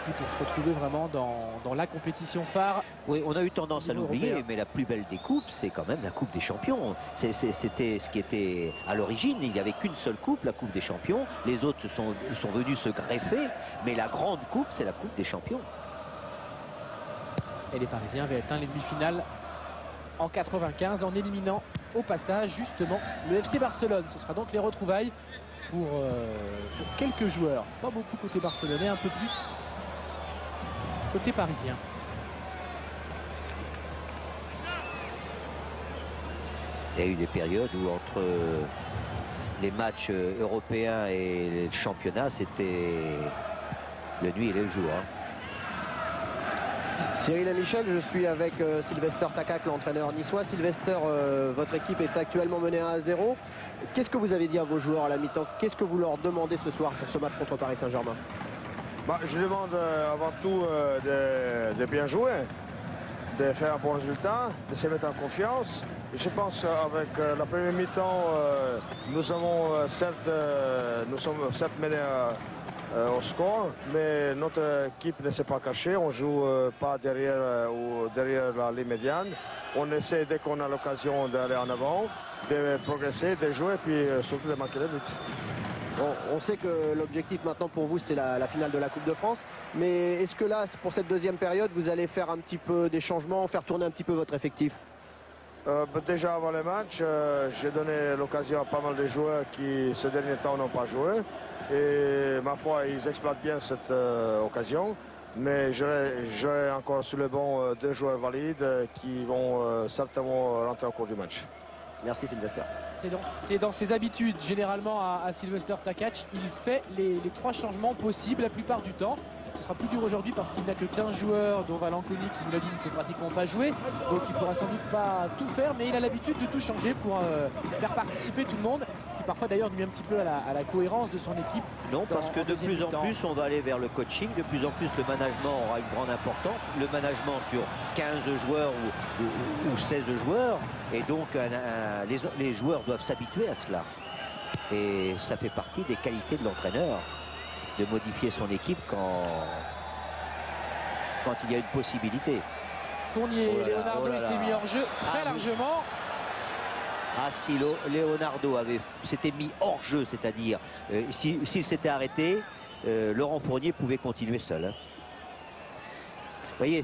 et pour se retrouver vraiment dans la compétition phare. Oui, on a eu tendance à l'oublier, mais la plus belle des coupes c'est quand même la Coupe des Champions. C'était ce qui était à l'origine. Il n'y avait qu'une seule coupe, la Coupe des Champions. Les autres sont venus se greffer, mais la grande coupe c'est la Coupe des Champions. Et les Parisiens avaient atteint les demi-finales en 95 en éliminant au passage justement le FC Barcelone. Ce sera donc les retrouvailles pour quelques joueurs. Pas beaucoup côté barcelonais, un peu plus côté parisien. Il y a eu des périodes où entre les matchs européens et le championnat, c'était le nuit et le jour. Hein. Cyril et Michel, je suis avec Sylvester Takac, l'entraîneur niçois. Sylvester, votre équipe est actuellement menée 1-0. Qu'est-ce que vous avez dit à vos joueurs à la mi-temps? Qu'est-ce que vous leur demandez ce soir pour ce match contre Paris Saint-Germain? Je demande avant tout de bien jouer, de faire un bon résultat, de se mettre en confiance. Et je pense qu'avec la première mi-temps, nous sommes certes menés au score, mais notre équipe ne s'est pas cachée. On ne joue pas derrière la ligne médiane. On essaie, dès qu'on a l'occasion d'aller en avant, de progresser, de jouer et puis surtout de marquer le but. Bon, on sait que l'objectif maintenant pour vous, c'est la finale de la Coupe de France. Mais est-ce que là, pour cette deuxième période, vous allez faire un petit peu des changements, faire tourner un petit peu votre effectif? Déjà avant le match, j'ai donné l'occasion à pas mal de joueurs qui, ces derniers temps, n'ont pas joué. Et ma foi, ils exploitent bien cette occasion. Mais j'aurai encore sur le banc 2 joueurs valides qui vont certainement rentrer au cours du match. Merci Sylvester. C'est dans ses habitudes, généralement à Sylvester Takac, il fait les 3 changements possibles la plupart du temps. Ce sera plus dur aujourd'hui parce qu'il n'a que 15 joueurs, dont Valanconi qui nous l'a dit ne peut pratiquement pas jouer. Donc il ne pourra sans doute pas tout faire, mais il a l'habitude de tout changer pour faire participer tout le monde. Ce qui parfois d'ailleurs nuit un petit peu à la cohérence de son équipe. Non, parce que de plus en plus on va aller vers le coaching, de plus en plus le management aura une grande importance. Le management sur 15 joueurs ou 16 joueurs, et donc les joueurs doivent s'habituer à cela. Et ça fait partie des qualités de l'entraîneur, de modifier son équipe quand il y a une possibilité. Fournier, Leonardo s'est mis hors jeu très largement. Ah, si Leonardo s'était mis hors jeu, c'est-à-dire s'il s'était arrêté, Laurent Fournier pouvait continuer seul. Hein. Vous voyez,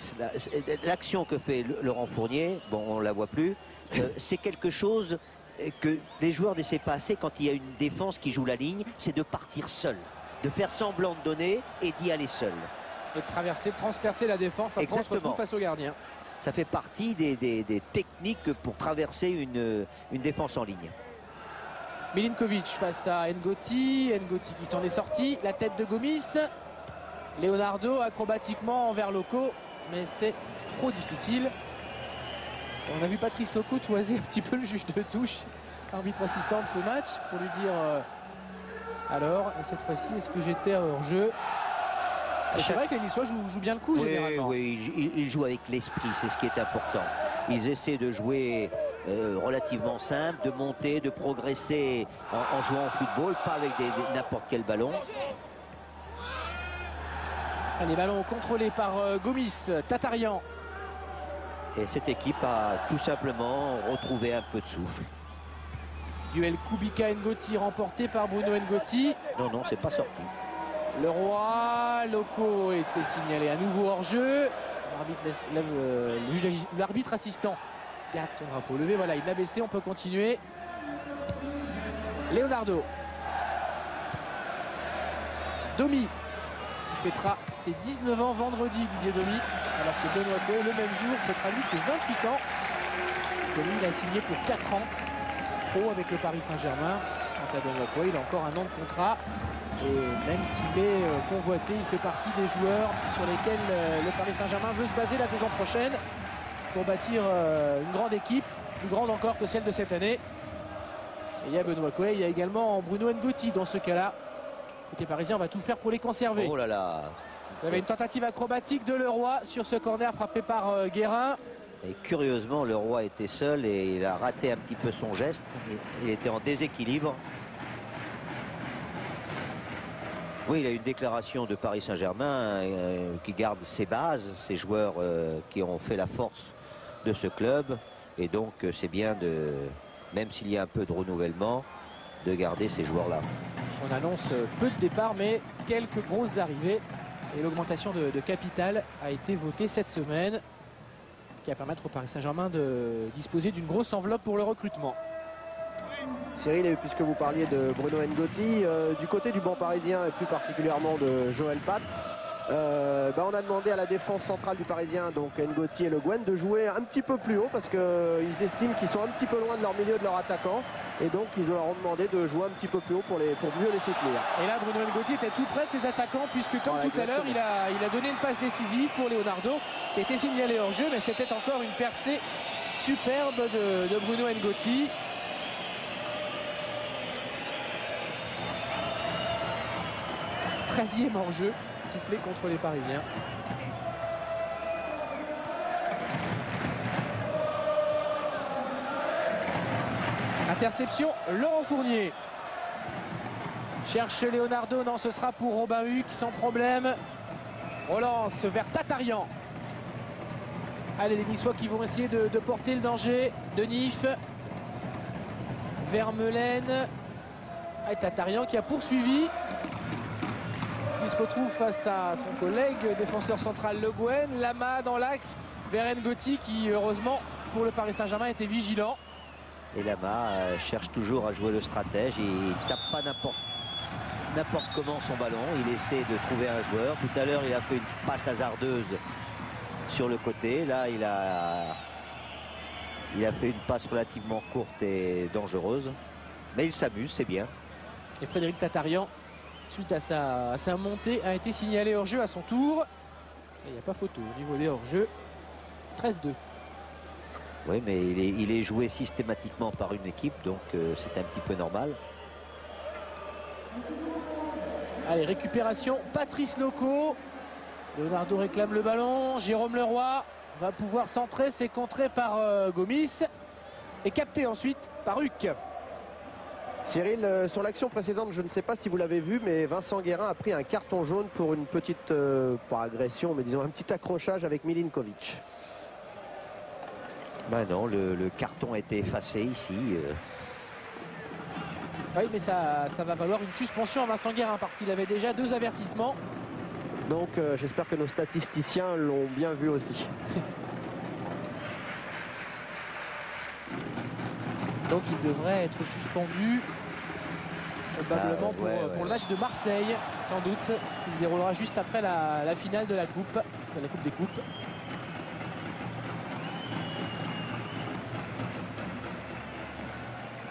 l'action que fait Laurent Fournier, bon, on ne la voit plus, c'est quelque chose que les joueurs n'essaient pas assez quand il y a une défense qui joue la ligne, c'est de partir seul, de faire semblant de donner et d'y aller seul. Et de traverser, de transpercer la défense, après on se retrouve face au gardien. Ça fait partie des techniques pour traverser une défense en ligne. Milinkovic face à Ngoti, Ngoti qui s'en est sorti, la tête de Gomis. Leonardo acrobatiquement envers Loco, mais c'est trop difficile. On a vu Patrice Loco toiser un petit peu le juge de touche, arbitre assistant de ce match, pour lui dire alors, cette fois-ci, est-ce que j'étais hors jeu? C'est vrai que les Niçois jouent bien le coup, généralement. Oui, ils jouent avec l'esprit, c'est ce qui est important. Ils essaient de jouer relativement simple, de monter, de progresser en jouant au football, pas avec n'importe quel ballon. Les ballons contrôlés par Gomis, Tatarian. Et cette équipe a tout simplement retrouvé un peu de souffle. Duel Kubica-Ngoti remporté par Bruno Ngoti. Non, c'est pas sorti. Le Roi, Loco était signalé à nouveau hors jeu. L'arbitre assistant garde son drapeau levé. Voilà, il l'a baissé, on peut continuer. Leonardo. Domi, qui fêtera ses 19 ans vendredi, Didier Domi. Alors que Benoît Coe, le même jour, fêtera lui ses 28 ans. Domi, il a signé pour 4 ans pro avec le Paris Saint-Germain. Quant à Benoît Coe, il a encore un an de contrat. Et même s'il est convoité, il fait partie des joueurs sur lesquels le Paris Saint-Germain veut se baser la saison prochaine pour bâtir une grande équipe, plus grande encore que celle de cette année. Et il y a Benoît Coe, il y a également Bruno Ngoti dans ce cas-là. Côté parisien, on va tout faire pour les conserver. Oh là là. Il y avait une tentative acrobatique de Leroy sur ce corner frappé par Guérin. Et curieusement, Leroy était seul et il a raté un petit peu son geste. Il était en déséquilibre. Oui, il a une déclaration de Paris Saint-Germain qui garde ses bases, ses joueurs qui ont fait la force de ce club. Et donc, c'est bien, même s'il y a un peu de renouvellement, de garder ces joueurs-là. On annonce peu de départs, mais quelques grosses arrivées. Et l'augmentation de capital a été votée cette semaine, ce qui va permettre au Paris Saint-Germain de disposer d'une grosse enveloppe pour le recrutement. Cyril, puisque vous parliez de Bruno Ngoti, du côté du banc parisien et plus particulièrement de Joël Pats, On a demandé à la défense centrale du Parisien, donc Ngoti et Le Guen, de jouer un petit peu plus haut parce qu'ils estiment qu'ils sont un petit peu loin de leur milieu, de leur attaquant. Et donc ils leur ont demandé de jouer un petit peu plus haut pour mieux les soutenir. Et là Bruno Ngoti était tout près de ses attaquants puisque comme tout à l'heure il a donné une passe décisive pour Leonardo qui était signalé hors jeu, mais c'était encore une percée superbe de Bruno Ngoti. « 13e hors jeu sifflé contre les Parisiens. Interception, Laurent Fournier. Cherche Leonardo, non, ce sera pour Robin Huck sans problème. Relance vers Tatarian. Allez, les Niçois qui vont essayer de porter le danger. Denif. Vermeulen. Et Tatarian qui a poursuivi. Qui se retrouve face à son collègue, défenseur central Le Guen. Lama dans l'axe vers Ngoti qui, heureusement, pour le Paris Saint-Germain, était vigilant. Et Lama cherche toujours à jouer le stratège. Il tape pas n'importe comment son ballon. Il essaie de trouver un joueur. Tout à l'heure, il a fait une passe hasardeuse sur le côté. Là, il a fait une passe relativement courte et dangereuse. Mais il s'amuse, c'est bien. Et Frédéric Tatarian, suite à sa montée, a été signalé hors-jeu à son tour. Il n'y a pas photo au niveau des hors-jeux. 13-2. Oui, mais il est joué systématiquement par une équipe, donc c'est un petit peu normal. Allez, récupération, Patrice Loco. Leonardo réclame le ballon. Jérôme Leroy va pouvoir centrer. C'est contré par Gomis. Et capté ensuite par Huck. Cyril, sur l'action précédente, je ne sais pas si vous l'avez vu, mais Vincent Guérin a pris un carton jaune pour une petite, pas agression, mais disons un petit accrochage avec Milinkovic. Ben non, le carton a été effacé ici. Oui, mais ça va valoir une suspension à Vincent Guérin parce qu'il avait déjà 2 avertissements. Donc j'espère que nos statisticiens l'ont bien vu aussi. Donc il devrait être suspendu probablement pour le match de Marseille, sans doute, qui se déroulera juste après la finale de la Coupe des Coupes.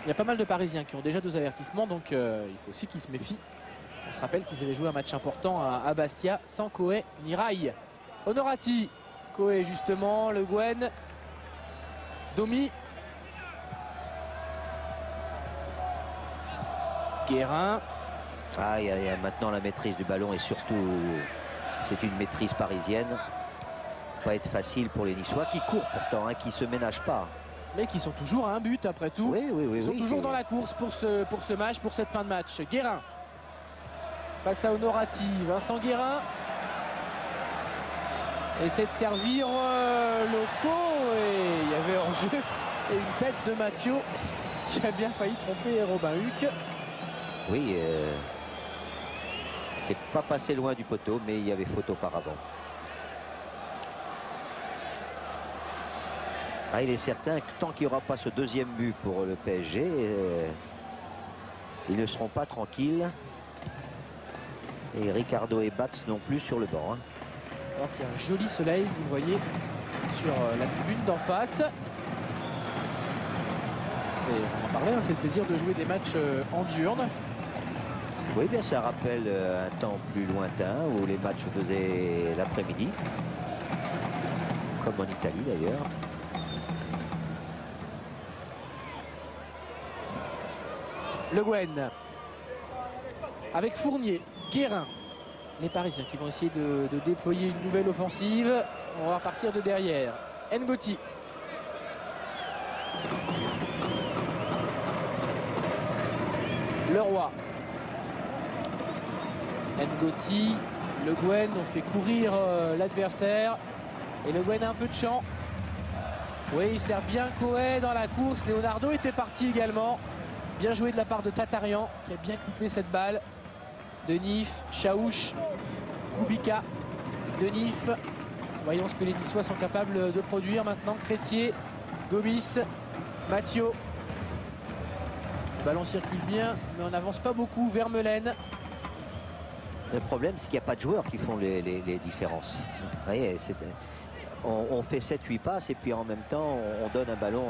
Il y a pas mal de Parisiens qui ont déjà 2 avertissements, donc il faut aussi qu'ils se méfient. On se rappelle qu'ils avaient joué un match important à Bastia sans Koé ni Rai. Honorati, Koé justement, Le Guen, Domi. Guérin. Ah, il y a maintenant la maîtrise du ballon et surtout c'est une maîtrise parisienne. Pas être facile pour les Niçois qui courent pourtant, qui se ménagent pas. Mais qui sont toujours à un but après tout. Oui, ils sont toujours dans la course pour ce match, pour cette fin de match. Guérin face à Honorati. Vincent Guérin essaie de servir Loco et il y avait hors-jeu et une tête de Mathieu qui a bien failli tromper Robin Huck. Oui, c'est pas passé loin du poteau, mais il y avait faute auparavant. Ah, il est certain que tant qu'il n'y aura pas ce deuxième but pour le PSG, ils ne seront pas tranquilles. Et Ricardo et Batz non plus sur le banc. Alors qu'il y a un joli soleil, vous le voyez, sur la tribune d'en face. On en parlait, c'est le plaisir de jouer des matchs en diurne. Oui, bien ça rappelle un temps plus lointain où les matchs se faisaient l'après-midi. Comme en Italie d'ailleurs. Le Guen. Avec Fournier, Guérin. Les Parisiens qui vont essayer de déployer une nouvelle offensive. On va partir de derrière. Ngoti. Leroy. Ngoti, Le Guen, on fait courir l'adversaire. Et Le Guen a un peu de champ. Oui, il sert bien Koé dans la course. Leonardo était parti également. Bien joué de la part de Tatarian qui a bien coupé cette balle. Denif, Chaouch, Kubica, Denif. Voyons ce que les Niçois sont capables de produire maintenant. Crétier, Gomis, Mathieu. Le ballon circule bien, mais on n'avance pas beaucoup. Vermeulen. Le problème, c'est qu'il n'y a pas de joueurs qui font les différences. Vous voyez, on fait 7-8 passes et puis en même temps, on donne un ballon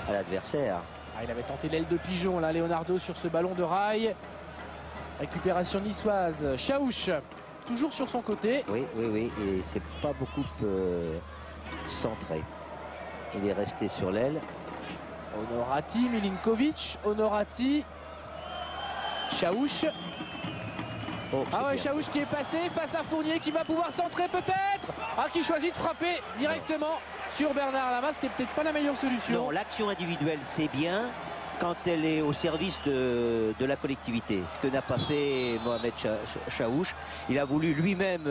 à l'adversaire. Ah, il avait tenté l'aile de pigeon, là, Leonardo, sur ce ballon de rail. Récupération niçoise. Chaouch, toujours sur son côté. Oui, et c'est pas beaucoup centré. Il est resté sur l'aile. Honorati, Milinkovic, Honorati, Chaouch. Oh, Ah ouais, bien. Chaouch qui est passé face à Fournier qui va pouvoir centrer peut-être. Ah, qui choisit de frapper directement sur Bernard Lama. C'était peut-être pas la meilleure solution. Non, l'action individuelle, c'est bien quand elle est au service de la collectivité. Ce que n'a pas fait Mohamed Chaouch. Il a voulu lui-même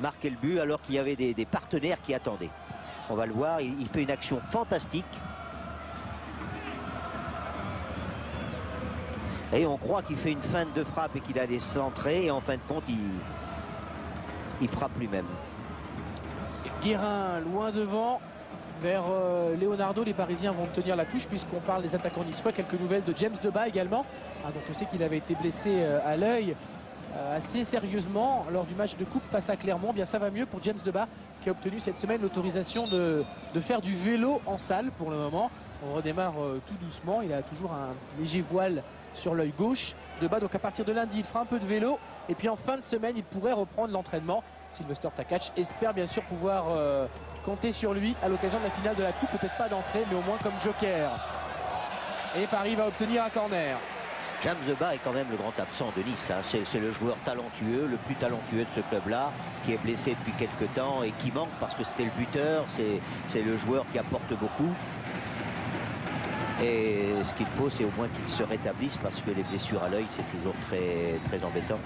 marquer le but alors qu'il y avait des partenaires qui attendaient. On va le voir, il fait une action fantastique. Et on croit qu'il fait une feinte de frappe et qu'il allait centrer. Et en fin de compte, il frappe lui-même. Guérin loin devant. Vers Leonardo, les Parisiens vont tenir la touche puisqu'on parle des attaquants niçois. Quelques nouvelles de James Debat également. Donc on sait qu'il avait été blessé à l'œil assez sérieusement lors du match de coupe face à Clermont. Bien, ça va mieux pour James Debat qui a obtenu cette semaine l'autorisation de faire du vélo en salle pour le moment. On redémarre tout doucement. Il a toujours un léger voile sur l'œil gauche. Debat, donc à partir de lundi, il fera un peu de vélo. Et puis en fin de semaine, il pourrait reprendre l'entraînement. Sylvester Takac espère bien sûr pouvoir compter sur lui à l'occasion de la finale de la coupe. Peut-être pas d'entrée, mais au moins comme joker. Et Paris va obtenir un corner. James Debat est quand même le grand absent de Nice. Hein. C'est le joueur talentueux, le plus talentueux de ce club-là, qui est blessé depuis quelques temps et qui manque parce que c'était le buteur. C'est le joueur qui apporte beaucoup. Et ce qu'il faut, c'est au moins qu'il se rétablisse parce que les blessures à l'œil, c'est toujours très embêtant.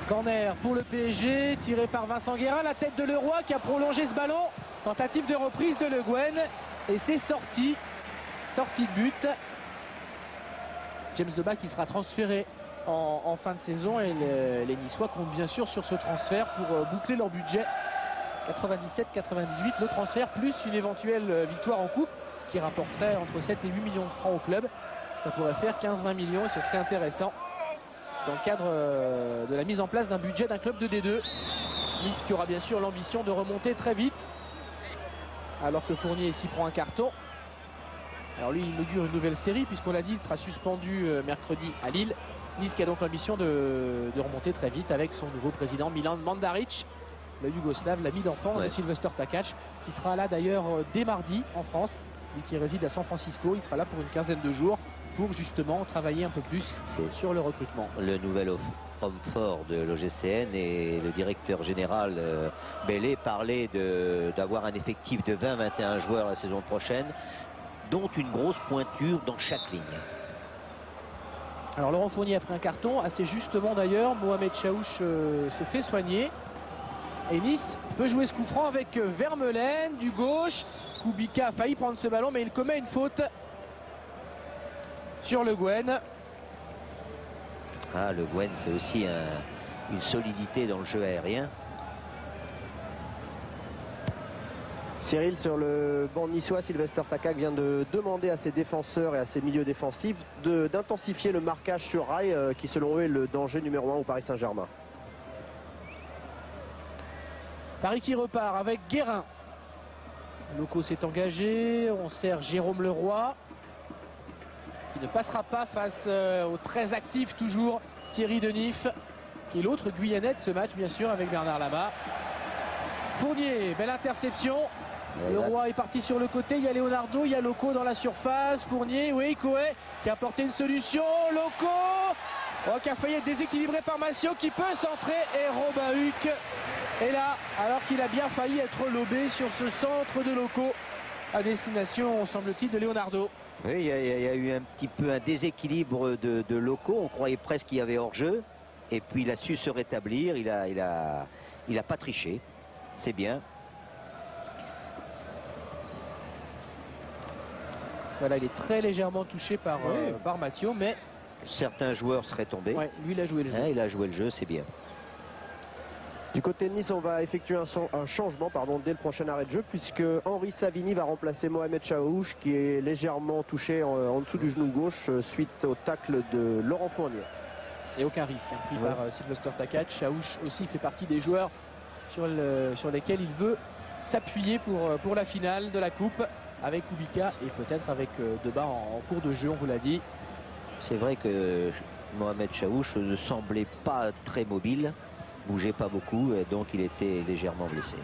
Corner pour le PSG, tiré par Vincent Guérin, la tête de Leroy qui a prolongé ce ballon. Tentative de reprise de Le Guen et c'est sorti de but. James Debat qui sera transféré en fin de saison et les Niçois comptent bien sûr sur ce transfert pour boucler leur budget. 97-98, le transfert plus une éventuelle victoire en coupe qui rapporterait entre 7 et 8 millions de francs au club. Ça pourrait faire 15-20 millions et ce serait intéressant dans le cadre de la mise en place d'un budget d'un club de D2. Nice qui aura bien sûr l'ambition de remonter très vite. Alors que Fournier ici prend un carton. Alors lui il inaugure une nouvelle série puisqu'on l'a dit, il sera suspendu mercredi à Lille. Nice qui a donc l'ambition de remonter très vite avec son nouveau président Milan Mandaric, le Yougoslave, l'ami d'enfance de Sylvester Takac, qui sera là d'ailleurs dès mardi en France. Lui qui réside à San Francisco, il sera là pour une quinzaine de jours pour justement travailler un peu plus sur le recrutement. Le nouvel homme fort de l'OGCN et le directeur général Bellé parlait d'avoir un effectif de 20-21 joueurs la saison prochaine, dont une grosse pointure dans chaque ligne. Alors Laurent Fournier a pris un carton, assez justement d'ailleurs. Mohamed Chaouch se fait soigner. Et Nice peut jouer ce coup franc avec Vermeulen du gauche. Kubica a failli prendre ce ballon mais il commet une faute sur Le Guen. Ah, Le Guen, c'est aussi une solidité dans le jeu aérien. Cyril, sur le banc niçois, Sylvester Takac vient de demander à ses défenseurs et à ses milieux défensifs d'intensifier le marquage sur rail qui selon eux est le danger numéro 1 au Paris Saint-Germain. Paris qui repart avec Guérin. Loco s'est engagé, on sert Jérôme Leroy. Il ne passera pas face au très actif toujours Thierry Denif, qui est l'autre Guyanais de ce match bien sûr avec Bernard Lama. Fournier, belle interception. Leroy est parti sur le côté, il y a Leonardo, il y a Loco dans la surface. Fournier, oui, Coé qui a apporté une solution. Loco qui a failli être déséquilibré par Massio qui peut centrer et Robin Huck est là alors qu'il a bien failli être lobé sur ce centre de Loco à destination semble-t-il de Leonardo. Oui, il y a eu un petit peu un déséquilibre de Loco. On croyait presque qu'il y avait hors-jeu. Et puis il a su se rétablir. Il a pas triché. C'est bien. Voilà, il est très légèrement touché par Mathieu, mais certains joueurs seraient tombés. Ouais, lui, il a joué le jeu. Il a joué le jeu, c'est bien. Du côté de Nice, on va effectuer un changement dès le prochain arrêt de jeu, puisque Henri Savini va remplacer Mohamed Chaouch, qui est légèrement touché en dessous du genou gauche suite au tacle de Laurent Fournier. Et aucun risque pris par Sylvester Takac. Chaouch aussi fait partie des joueurs sur lesquels il veut s'appuyer pour la finale de la Coupe, avec Kubica et peut-être avec Debat en cours de jeu, on vous l'a dit. C'est vrai que Mohamed Chaouch ne semblait pas très mobile, bougeait pas beaucoup, et donc il était légèrement blessé.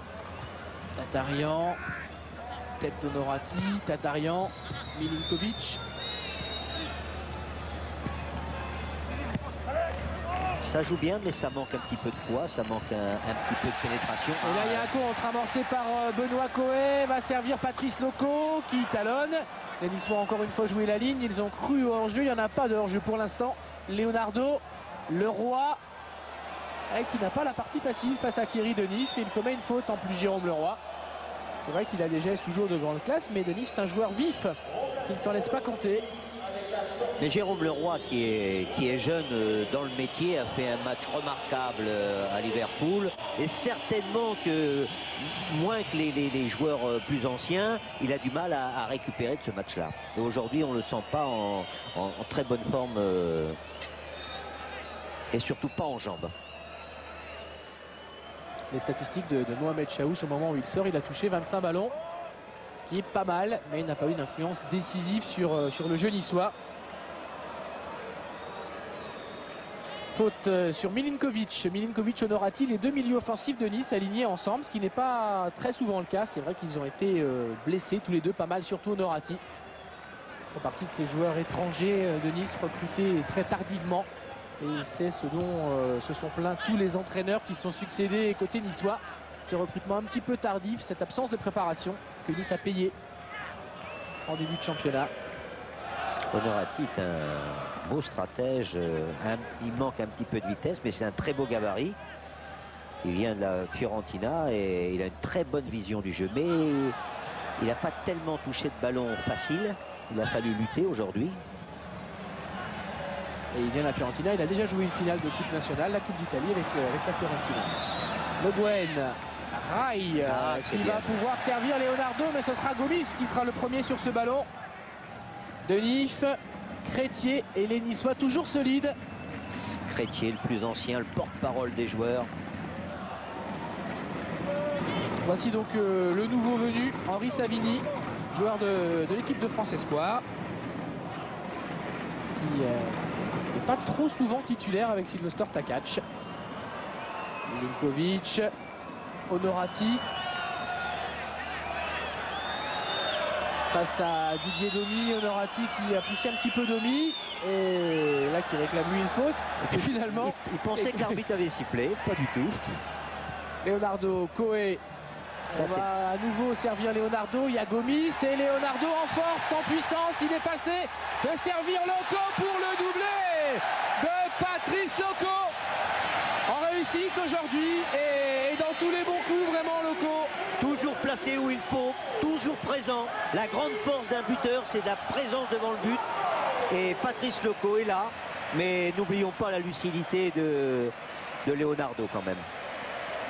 Tatarian, tête d'Honorati, Tatarian, Milinkovic. Ça joue bien, mais ça manque un petit peu de poids, ça manque un petit peu de pénétration. Et là, il y a un contre amorcé par Benoît Coé, va servir Patrice Loco qui talonne. Les Niçois ont encore une fois joué la ligne, ils ont cru au hors-jeu, il n'y en a pas de hors-jeu pour l'instant. Leonardo, le roi, qui n'a pas la partie facile face à Thierry Denis, il commet une faute en plus Jérôme Leroy. C'est vrai qu'il a des gestes toujours de grande classe, mais Denis est un joueur vif qui ne s'en laisse pas compter. Mais Jérôme Leroy, qui est jeune dans le métier, a fait un match remarquable à Liverpool. Et certainement que, moins que les joueurs plus anciens, il a du mal à récupérer de ce match-là. Et aujourd'hui, on ne le sent pas en très bonne forme et surtout pas en jambes. Les statistiques de Mohamed Chaouch au moment où il sort, il a touché 25 ballons, ce qui est pas mal, mais il n'a pas eu d'influence décisive sur le jeu niçois. Faute sur Milinkovic. Milinkovic, Honorati, les deux milieux offensifs de Nice alignés ensemble, ce qui n'est pas très souvent le cas. C'est vrai qu'ils ont été blessés tous les deux, pas mal, surtout Honorati. Ils font partie de ces joueurs étrangers de Nice recrutés très tardivement. Et c'est ce dont se sont plaints tous les entraîneurs qui se sont succédés côté niçois. Ce recrutement un petit peu tardif, cette absence de préparation que Nice a payé en début de championnat. Honorati est un beau stratège, il manque un petit peu de vitesse, mais c'est un très beau gabarit. Il vient de la Fiorentina et il a une très bonne vision du jeu, mais il n'a pas tellement touché de ballon facile. Il a fallu lutter aujourd'hui. Et il vient de la Fiorentina, il a déjà joué une finale de Coupe nationale, la Coupe d'Italie avec la Fiorentina. Le Buen, Rai qui va pouvoir servir Leonardo, mais ce sera Gomis qui sera le premier sur ce ballon. Denif, Crétier et les Niçois toujours solides. Crétier, le plus ancien, le porte-parole des joueurs. Voici donc le nouveau venu, Henri Savini, joueur de l'équipe de France Espoir, qui n'est pas trop souvent titulaire avec Sylvester Takac. Milinkovic, Honorati. Face à Didier Domi, Honorati qui a poussé un petit peu Domi et là qui réclame lui une faute. Et puis finalement, il pensait que l'arbitre avait sifflé, pas du tout. Leonardo, Coé, on va à nouveau servir Leonardo. Il y a Gomis et Leonardo en force, en puissance. Il est passé de servir Loco pour le doublé de Patrice Loco. En réussite aujourd'hui et dans tous les bons coups, vraiment Loco. Toujours placé où il faut, toujours présent. La grande force d'un buteur, c'est de la présence devant le but. Et Patrice Loco est là, mais n'oublions pas la lucidité de Leonardo quand même.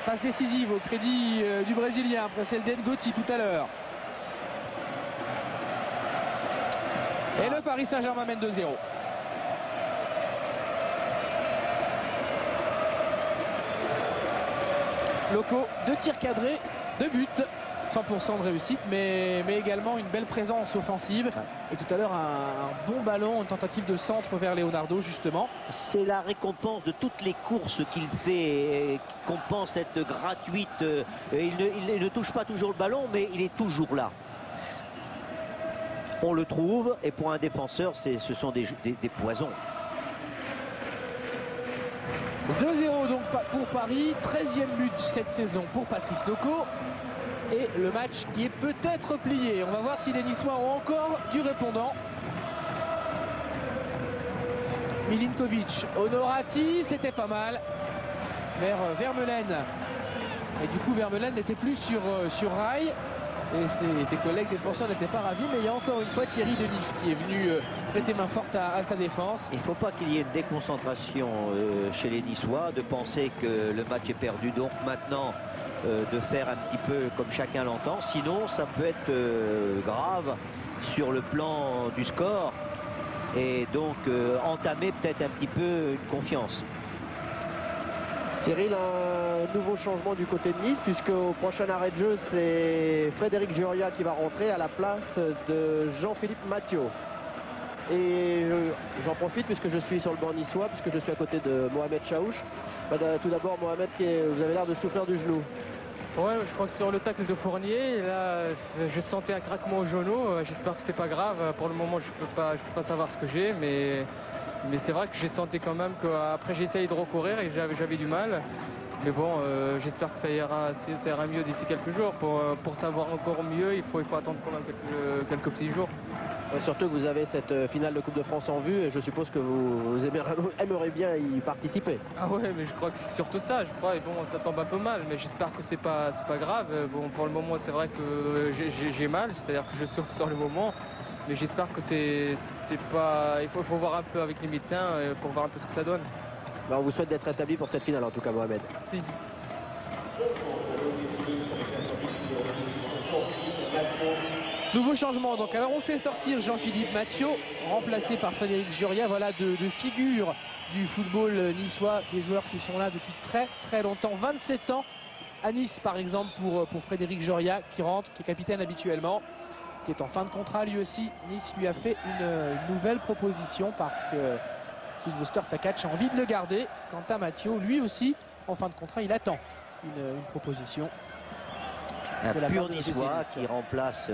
Passe décisive au crédit du Brésilien après celle d'Engoti tout à l'heure. Et le Paris Saint-Germain mène 2-0. Loco, 2 tirs cadrés, 2 buts, 100% de réussite, mais également une belle présence offensive. Et tout à l'heure, un bon ballon, une tentative de centre vers Leonardo, justement. C'est la récompense de toutes les courses qu'il fait, qu'on pense être gratuite. Il ne touche pas toujours le ballon, mais il est toujours là. On le trouve, et pour un défenseur, ce sont des poisons. 2-0 donc pour Paris, 13e but cette saison pour Patrice Loco. Et le match qui est peut-être plié. On va voir si les Niçois ont encore du répondant. Milinkovic, Honorati, c'était pas mal. Vers Vermeulen. Et du coup, Vermeulen n'était plus sur Rai. Et ses collègues défenseurs n'étaient pas ravis. Mais il y a encore une fois Thierry Denis qui est venu prêter main forte à sa défense. Il ne faut pas qu'il y ait une déconcentration chez les Niçois, de penser que le match est perdu. Donc maintenant, de faire un petit peu comme chacun l'entend. Sinon, ça peut être grave sur le plan du score. et donc entamer peut-être un petit peu une confiance. Cyril, un nouveau changement du côté de Nice, puisque au prochain arrêt de jeu, c'est Frédéric Gioria qui va rentrer à la place de Jean-Philippe Mathieu. Et j'en profite puisque je suis sur le banc niçois, puisque je suis à côté de Mohamed Chaouch. Tout d'abord, Mohamed, vous avez l'air de souffrir du genou. Ouais, je crois que sur le tacle de Fournier, là, je sentais un craquement au genou. J'espère que c'est pas grave. Pour le moment, je peux pas savoir ce que j'ai, mais c'est vrai que j'ai senti quand même qu'après j'ai essayé de recourir et j'avais du mal. Mais bon, j'espère que ça ira mieux d'ici quelques jours. Pour savoir encore mieux, il faut attendre quand même quelques petits jours. Ouais, surtout que vous avez cette finale de Coupe de France en vue et je suppose que vous aimeriez bien y participer. Ah ouais, mais je crois que c'est surtout ça. Je crois, et bon, ça tombe un peu mal, mais j'espère que c'est pas grave. Bon, pour le moment, c'est vrai que j'ai mal, c'est-à-dire que je souffre sur le moment. Mais j'espère que c'est pas. Il faut voir un peu avec les médecins pour voir un peu ce que ça donne. On vous souhaite d'être rétabli pour cette finale en tout cas, Mohamed. Si. Nouveau changement, donc alors on fait sortir Jean-Philippe Mathieu, remplacé par Frédéric Gioria. Voilà deux figures du football niçois, des joueurs qui sont là depuis très longtemps, 27 ans à Nice par exemple pour Frédéric Gioria qui rentre, qui est capitaine habituellement, qui est en fin de contrat lui aussi. Nice lui a fait une nouvelle proposition parce que Sylvester Takac a envie de le garder. Quant à Mathieu, lui aussi en fin de contrat, il attend une proposition. Un pur niçois qui remplace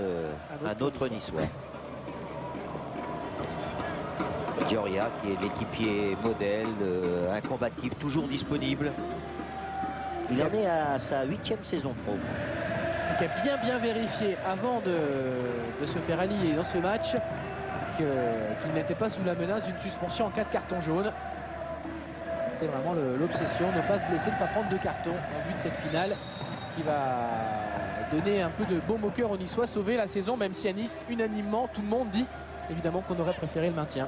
un autre niçois. Gioria qui est l'équipier modèle, un combatif toujours disponible. Il en est à sa 8e saison pro. Qui a bien vérifié avant de se faire aligner dans ce match qu'il n'était pas sous la menace d'une suspension en cas de carton jaune. C'est vraiment l'obsession, ne pas se blesser, ne pas prendre de carton en vue de cette finale qui va donner un peu de baume au cœur aux Niçois, sauver la saison, même si à Nice, unanimement, tout le monde dit évidemment qu'on aurait préféré le maintien.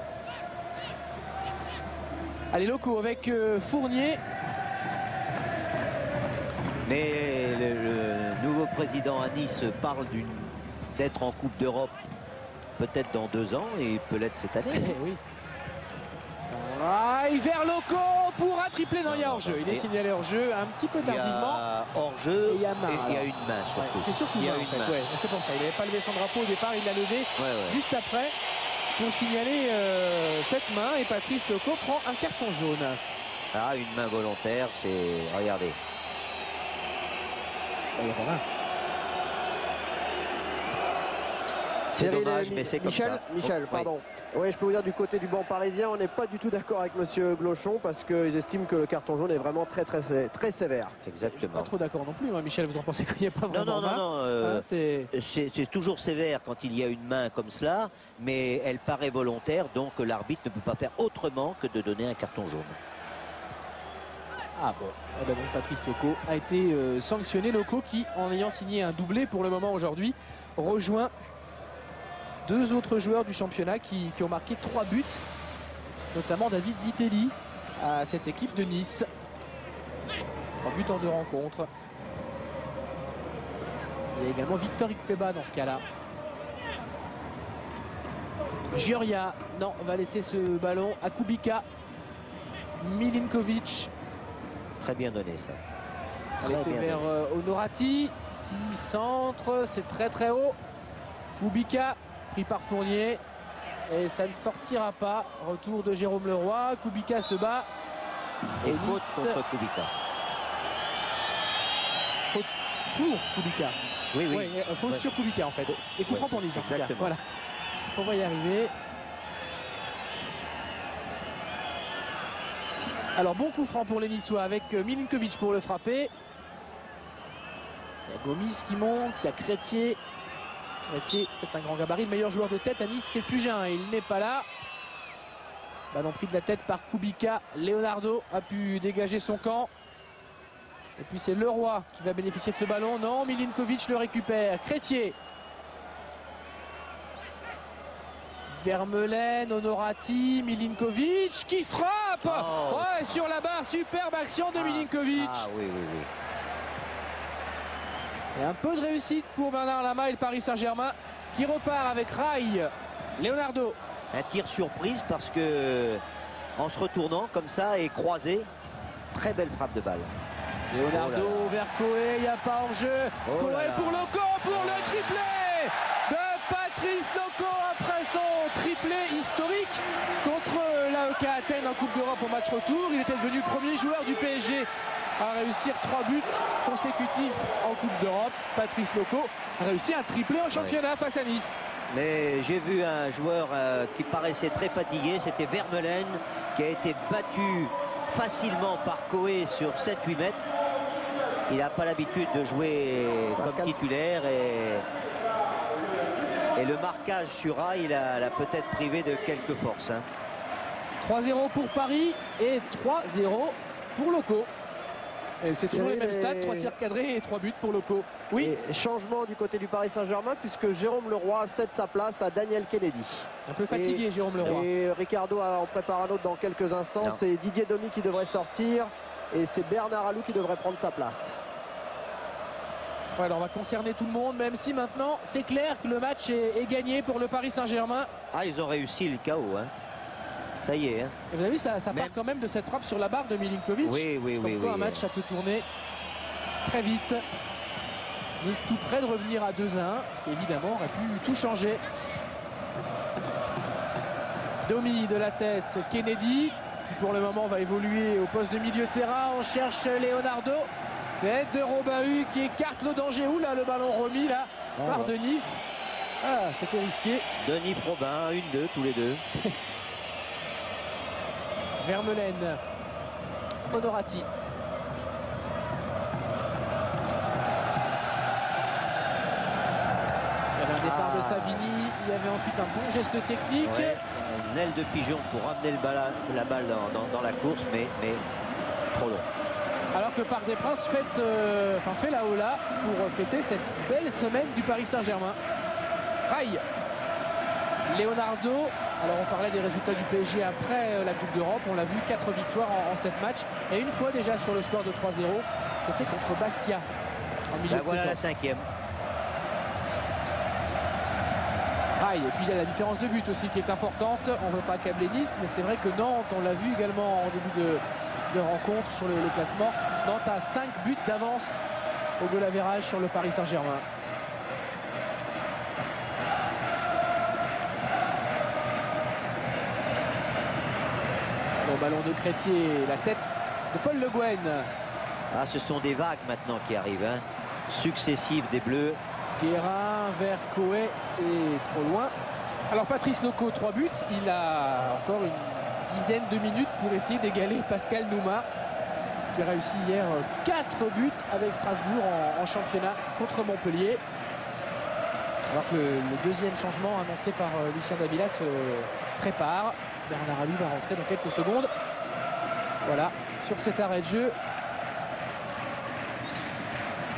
Allez, locaux avec Fournier. Mais le nouveau président à Nice parle d'être en Coupe d'Europe peut-être dans 2 ans et il peut l'être cette année. Oui. Ah, vers locaux pour un triplé. Non, il y a hors-jeu. Il est signalé hors-jeu un petit peu tardivement. Il y a hors-jeu et il y a une main surtout. C'est surtout il y a main, une en fait. main. Ouais, c'est pour ça. Il n'avait pas levé son drapeau au départ, il l'a levé juste après pour signaler cette main. Et Patrice Loco prend un carton jaune. Ah, une main volontaire, c'est... Regardez. Il y a pas main. C'est dommage, mais c'est comme ça. Michel, pardon. Oui, je peux vous dire du côté du banc parisien, on n'est pas du tout d'accord avec monsieur Glochon parce qu'ils estiment que le carton jaune est vraiment très sévère. Je Exactement. suis pas trop d'accord non plus, moi, Michel. Vous en pensez qu'il n'y a pas vraiment main? Non. C'est toujours sévère quand il y a une main comme cela, mais elle paraît volontaire, donc l'arbitre ne peut pas faire autrement que de donner un carton jaune. Ah bon, eh ben donc Patrice Loco a été sanctionné. Loco qui, en ayant signé un doublé pour le moment aujourd'hui, rejoint 2 autres joueurs du championnat qui ont marqué 3 buts, notamment David Zitelli à cette équipe de Nice. 3 buts en 2 rencontres. Il y a également Victor Ikweba dans ce cas-là. Gioria, non, va laisser ce ballon à Kubica. Milinkovic. Très bien donné ça. C'est vers Honorati qui centre, c'est très haut. Kubica pris par Fournier et ça ne sortira pas. Retour de Jérôme Leroy. Kubica se bat. Et faute contre Kubica. Faute pour Kubica. Oui. Faute sur Kubica en fait. Et coup franc pour Nice en tout cas. Voilà. On va y arriver. Alors bon coup franc pour les Niçois avec Milinkovic pour le frapper. Il y a Gomis qui monte, il y a Crétier. Crétier, c'est un grand gabarit. Le meilleur joueur de tête à Nice, c'est Fugin. Il n'est pas là. Ballon pris de la tête par Kubica. Leonardo a pu dégager son camp. Et puis c'est Leroy qui va bénéficier de ce ballon. Non, Milinkovic le récupère. Crétier. Vermeulen, Honorati, Milinkovic qui frappe. Ouais, sur la barre, superbe action de Milinkovic. Ah oui. Et un peu de réussite pour Bernard Lama et le Paris Saint-Germain qui repart avec Rai, Leonardo un tir surprise parce que en se retournant comme ça et croisé, très belle frappe de balle. Leonardo vers Coé, il n'y a pas hors-jeu. Coé pour Loco, pour le triplé de Patrice Loco après son triplé historique contre l'AEK Athènes en Coupe d'Europe au match retour. Il était devenu premier joueur du PSG à réussir 3 buts consécutifs en Coupe d'Europe. Patrice Loco a réussi un triplé en championnat face à Nice. Mais j'ai vu un joueur qui paraissait très fatigué, c'était Vermeulen, qui a été battu facilement par Coé sur 7-8 mètres. Il n'a pas l'habitude de jouer comme titulaire et le marquage sur A, il l'a peut-être privé de quelques forces. 3-0 pour Paris et 3-0 pour Loco. C'est toujours les mêmes stats, 3 tirs cadrés et 3 buts pour Loco. Oui. Et changement du côté du Paris Saint-Germain puisque Jérôme Leroy cède sa place à Daniel Kennedy. Un peu fatigué Jérôme Leroy. Et Ricardo en prépare un autre dans quelques instants. C'est Didier Domi qui devrait sortir et c'est Bernard Alou qui devrait prendre sa place. Voilà, on va concerner tout le monde, même si maintenant c'est clair que le match est gagné pour le Paris Saint-Germain. Ah, ils ont réussi le chaos, hein. Ça y est. Hein. Et vous avez vu, ça part quand même de cette frappe sur la barre de Milinkovic. Oui. Un match, ça peut tourner très vite. Nice tout près de revenir à 2-1, ce qui évidemment aurait pu tout changer. Domi de la tête, Kennedy, qui pour le moment va évoluer au poste de milieu de terrain. On cherche Leonardo. Tête de Robin Hu qui écarte le danger. Où là, le ballon remis là par Denis. Ah, c'était risqué. Denis Robin, 1-2 tous les deux. Vermeulen, Honorati. Il y avait un départ de Savini, il y avait ensuite un bon geste technique. Ouais, une aile de pigeon pour ramener la balle dans la course, mais trop long. Alors que le Parc des Princes fait la hola pour fêter cette belle semaine du Paris Saint-Germain. Aïe, Leonardo. Alors on parlait des résultats du PSG après la Coupe d'Europe. On l'a vu, 4 victoires en 7 matchs. Et une fois déjà sur le score de 3-0, c'était contre Bastia en milieu de voilà saison. la 5e. Et puis il y a la différence de but aussi qui est importante. On ne veut pas accabler Nice, mais c'est vrai que Nantes, on l'a vu également en début de rencontre sur le classement. Nantes a 5 buts d'avance au goal average sur le Paris Saint-Germain. Au ballon de Crétier, la tête de Paul Le Guen. Ah, ce sont des vagues maintenant qui arrivent, hein. Successives des Bleus. Guérin vers Coé, c'est trop loin. Alors Patrice Loco, 3 buts. Il a encore une dizaine de minutes pour essayer d'égaler Pascal Nouma, qui a réussi hier 4 buts avec Strasbourg en championnat contre Montpellier. Alors que le deuxième changement annoncé par Lucien Davila se prépare. Bernard Alou va rentrer dans quelques secondes. Voilà, sur cet arrêt de jeu.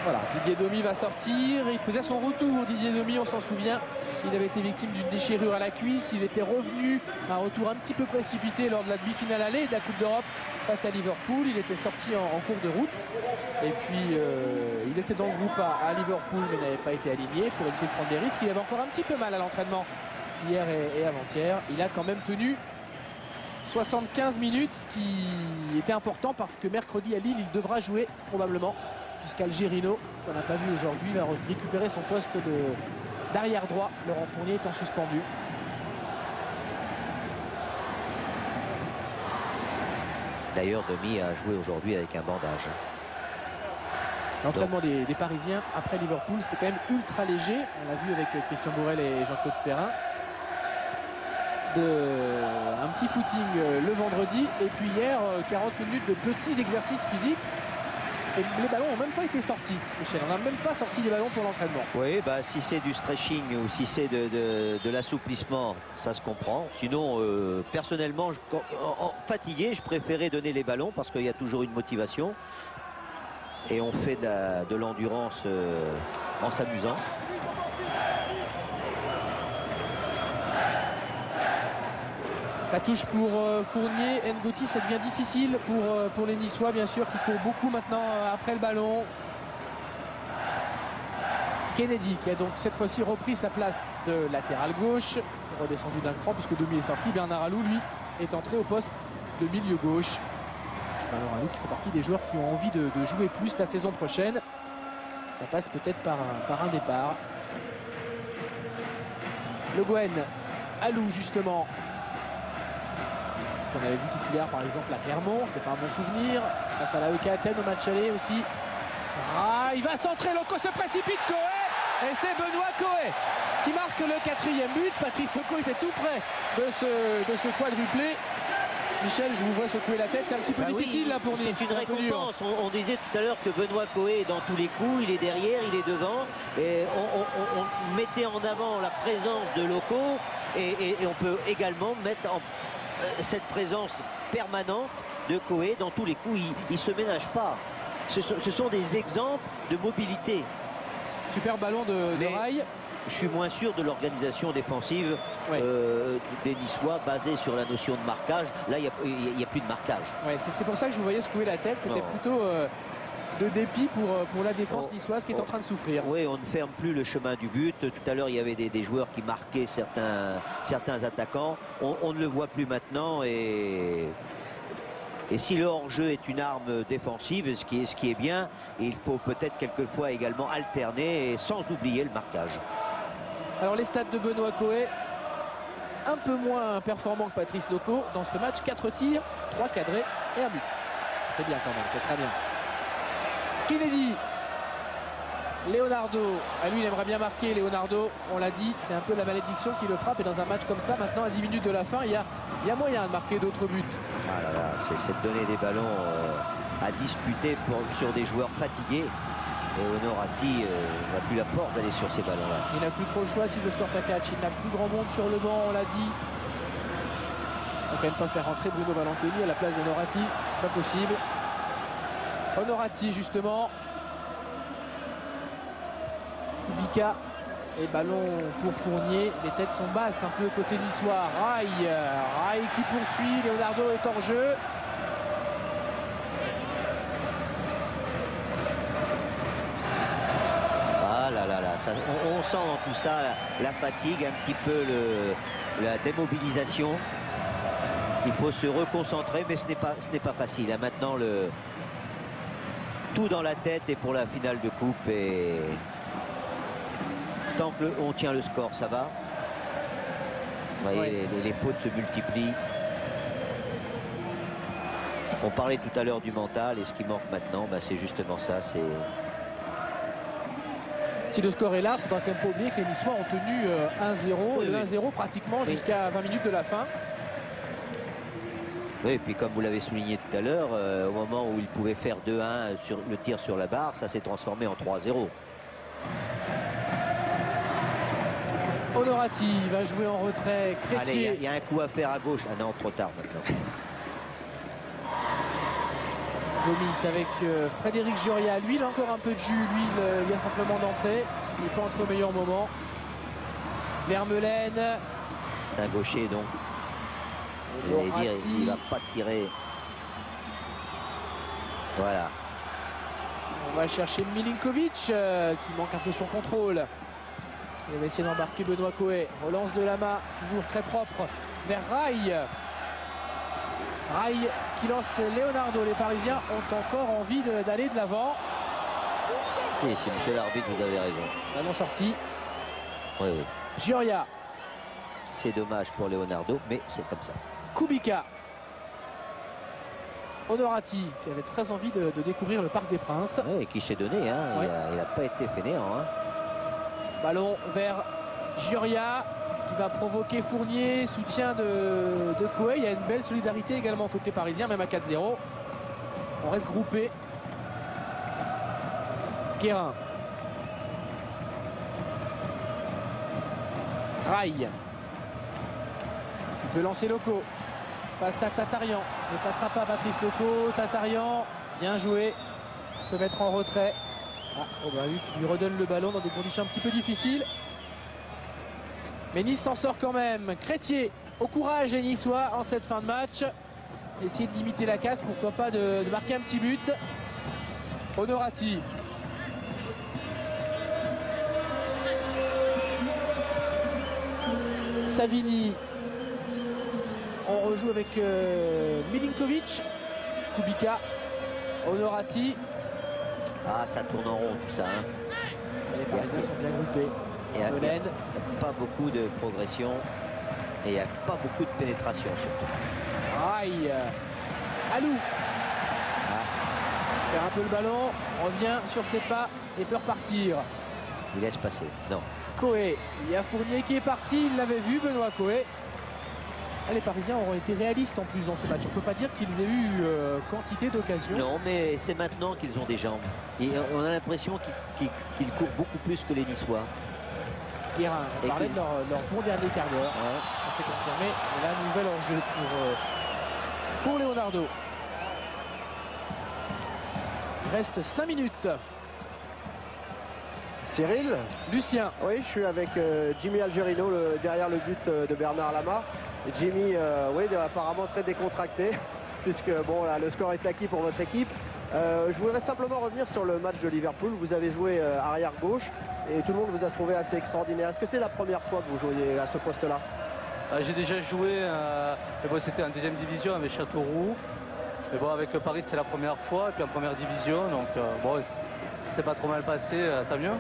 Voilà, Didier Domi va sortir. Il faisait son retour, Didier Domi, on s'en souvient. Il avait été victime d'une déchirure à la cuisse. Il était revenu, un retour un petit peu précipité lors de la demi-finale allée de la Coupe d'Europe face à Liverpool. Il était sorti en cours de route. Et puis, il était dans le groupe à Liverpool, mais n'avait pas été aligné pour éviter de prendre des risques. Il avait encore un petit peu mal à l'entraînement hier et avant-hier. Il a quand même tenu 75 minutes, ce qui était important parce que mercredi à Lille, il devra jouer probablement, puisqu'Algerino, qu'on n'a pas vu aujourd'hui, va récupérer son poste d'arrière droit. Laurent Fournier étant suspendu. D'ailleurs, Domi a joué aujourd'hui avec un bandage. L'entraînement des Parisiens après Liverpool, c'était quand même ultra léger. On l'a vu avec Christian Bourrel et Jean-Claude Perrin. Un petit footing le vendredi. Et puis hier, 40 minutes de petits exercices physiques. Et les ballons n'ont même pas été sortis, Michel. On n'a même pas sorti les ballons pour l'entraînement. Oui, bah, si c'est du stretching ou si c'est de l'assouplissement, ça se comprend. Sinon, personnellement, fatigué, je préférais donner les ballons parce qu'il y a toujours une motivation. Et on fait de l'endurance en s'amusant. La touche pour Fournier, Ngoti, ça devient difficile pour les Niçois, bien sûr, qui courent beaucoup maintenant après le ballon. Kennedy qui a donc cette fois-ci repris sa place de latéral gauche. redescendu d'un cran puisque Domi est sorti. Bernard Alou, lui, est entré au poste de milieu gauche. Alors Alou qui fait partie des joueurs qui ont envie de jouer plus la saison prochaine. Ça passe peut-être par un départ. Le Gwen, Alou justement. On avait vu titulaire par exemple à Clermont, c'est pas un bon souvenir. Face à la EK Athènes au match aller aussi. Il va centrer, Loco se précipite, Coé, et c'est Benoît Coé qui marque le 4e but. Patrice Loco était tout près de ce quadruplé. Michel, je vous vois secouer la tête, c'est un petit peu difficile là pour Nice. C'est une récompense. On disait tout à l'heure que Benoît Coé est dans tous les coups, il est derrière, il est devant. Et on mettait en avant la présence de Loco et on peut également mettre en cette présence permanente de Coé dans tous les coups. Il ne se ménage pas. Ce sont des exemples de mobilité. Super ballon de Rail. Je suis moins sûr de l'organisation défensive des Niçois basée sur la notion de marquage. Là, il n'y a plus de marquage. Ouais, c'est pour ça que je vous voyais secouer la tête. C'était plutôt de dépit pour la défense niçoise qui est en train de souffrir. Oui, on ne ferme plus le chemin du but. Tout à l'heure, il y avait des joueurs qui marquaient certains attaquants. On ne le voit plus maintenant. Et si le hors-jeu est une arme défensive, ce qui est bien, il faut peut-être quelquefois également alterner et sans oublier le marquage. Alors les stats de Benoît Coé, un peu moins performant que Patrice Loco dans ce match. 4 tirs, 3 cadrés et un but. C'est bien quand même, c'est très bien. Kennedy, Leonardo, lui il aimerait bien marquer. Leonardo, on l'a dit, c'est un peu la malédiction qui le frappe. Et dans un match comme ça, maintenant à 10 minutes de la fin, il y a moyen de marquer d'autres buts. Ah là là, c'est de donner des ballons à disputer sur des joueurs fatigués. Honorati n'a plus la porte d'aller sur ces ballons-là. Il n'a plus trop le choix, Sylvester Takac. Il n'a plus grand monde sur le banc, on l'a dit. Il ne faut quand même pas faire rentrer Bruno Valentini à la place d'Honorati. Pas possible. Honorati, justement. Kubica. Et ballon pour Fournier. Les têtes sont basses un peu côté niçois. Rail qui poursuit. Leonardo est hors jeu. On sent dans tout ça la fatigue, un petit peu la démobilisation. Il faut se reconcentrer, mais ce n'est pas facile. Hein. Maintenant, tout dans la tête et pour la finale de coupe. Et tant qu'on tient le score, ça va. Vous voyez, les fautes se multiplient. On parlait tout à l'heure du mental, et ce qui manque maintenant, c'est justement ça. Si le score est là, il faudra quand même pas oublier que les Niçois ont tenu 1-0, 1-0 pratiquement jusqu'à 20 minutes de la fin. Oui, et puis comme vous l'avez souligné tout à l'heure, au moment où ils pouvaient faire 2-1 sur le tir sur la barre, ça s'est transformé en 3-0. Honorati va jouer en retrait. Crétier. Allez, il y a un coup à faire à gauche. Ah non, trop tard maintenant. Gomis avec Frédéric Gioria. Lui, il a encore un peu de jus. Lui, il a simplement d'entrée. Il n'est pas entré au meilleur moment. Vermelaine. C'est un gaucher, donc. Il ne va pas tirer. Voilà. On va chercher Milinkovic qui manque un peu son contrôle. Il va essayer d'embarquer Benoît Coé. Relance de Lama, toujours très propre vers Rail. Rail qui lance Leonardo. Les Parisiens ont encore envie d'aller de l'avant. Si, monsieur l'arbitre, vous avez raison. Ballon sorti. Oui, oui. Gioria. C'est dommage pour Leonardo, mais c'est comme ça. Kubica. Honorati qui avait très envie de découvrir le Parc des Princes. Oui, et qui s'est donné, hein. Ouais. Il n'a pas été fainéant. Hein. Ballon vers Gioria qui va provoquer Fournier, soutien de Coé. Il y a une belle solidarité également côté parisien, même à 4-0. On reste groupé. Guérin. Rail. Il peut lancer Loco face à Tatarian. Ne passera pas Patrice Loco. Tatarian, bien joué. Il peut mettre en retrait. Aubin-Luc lui redonne le ballon dans des conditions un petit peu difficiles. Mais Nice s'en sort quand même. Crétier au courage les Niçois en cette fin de match. Essayer de limiter la casse, pourquoi pas de marquer un petit but. Honorati. Savini. On rejoue avec Milinkovic, Kubica, Onorati. Ah, ça tourne en rond tout ça. Hein. Les Parisiens sont bien groupés. Il n'y a pas beaucoup de progression et il n'y a pas beaucoup de pénétration surtout. Aïe, Alou. Faire un peu le ballon, revient sur ses pas et peut repartir. Il laisse passer. Non. Coé, il y a Fournier qui est parti, il l'avait vu, Benoît Coé. Les Parisiens auront été réalistes en plus dans ce match. On ne peut pas dire qu'ils aient eu quantité d'occasions. Non, mais c'est maintenant qu'ils ont des jambes. Et on a l'impression qu'ils courent beaucoup plus que les Niçois. Guérin, on parlait de leur bon dernier quart d'heure. Ouais. Ça s'est confirmé. Et là, nouvelle enjeu pour Leonardo. Il reste 5 minutes. Cyril. Lucien. Oui, je suis avec Jimmy Algerino derrière le but de Bernard Lama. Et Jimmy, oui, apparemment très décontracté, puisque bon, là, le score est acquis pour votre équipe. Je voudrais simplement revenir sur le match de Liverpool. Vous avez joué arrière gauche et tout le monde vous a trouvé assez extraordinaire. Est-ce que c'est la première fois que vous jouiez à ce poste-là? J'ai déjà joué, bon, c'était en deuxième division avec Châteauroux. Mais bon, avec Paris, c'était la première fois, et puis en première division. Donc bon, c'est pas trop mal passé, tant mieux.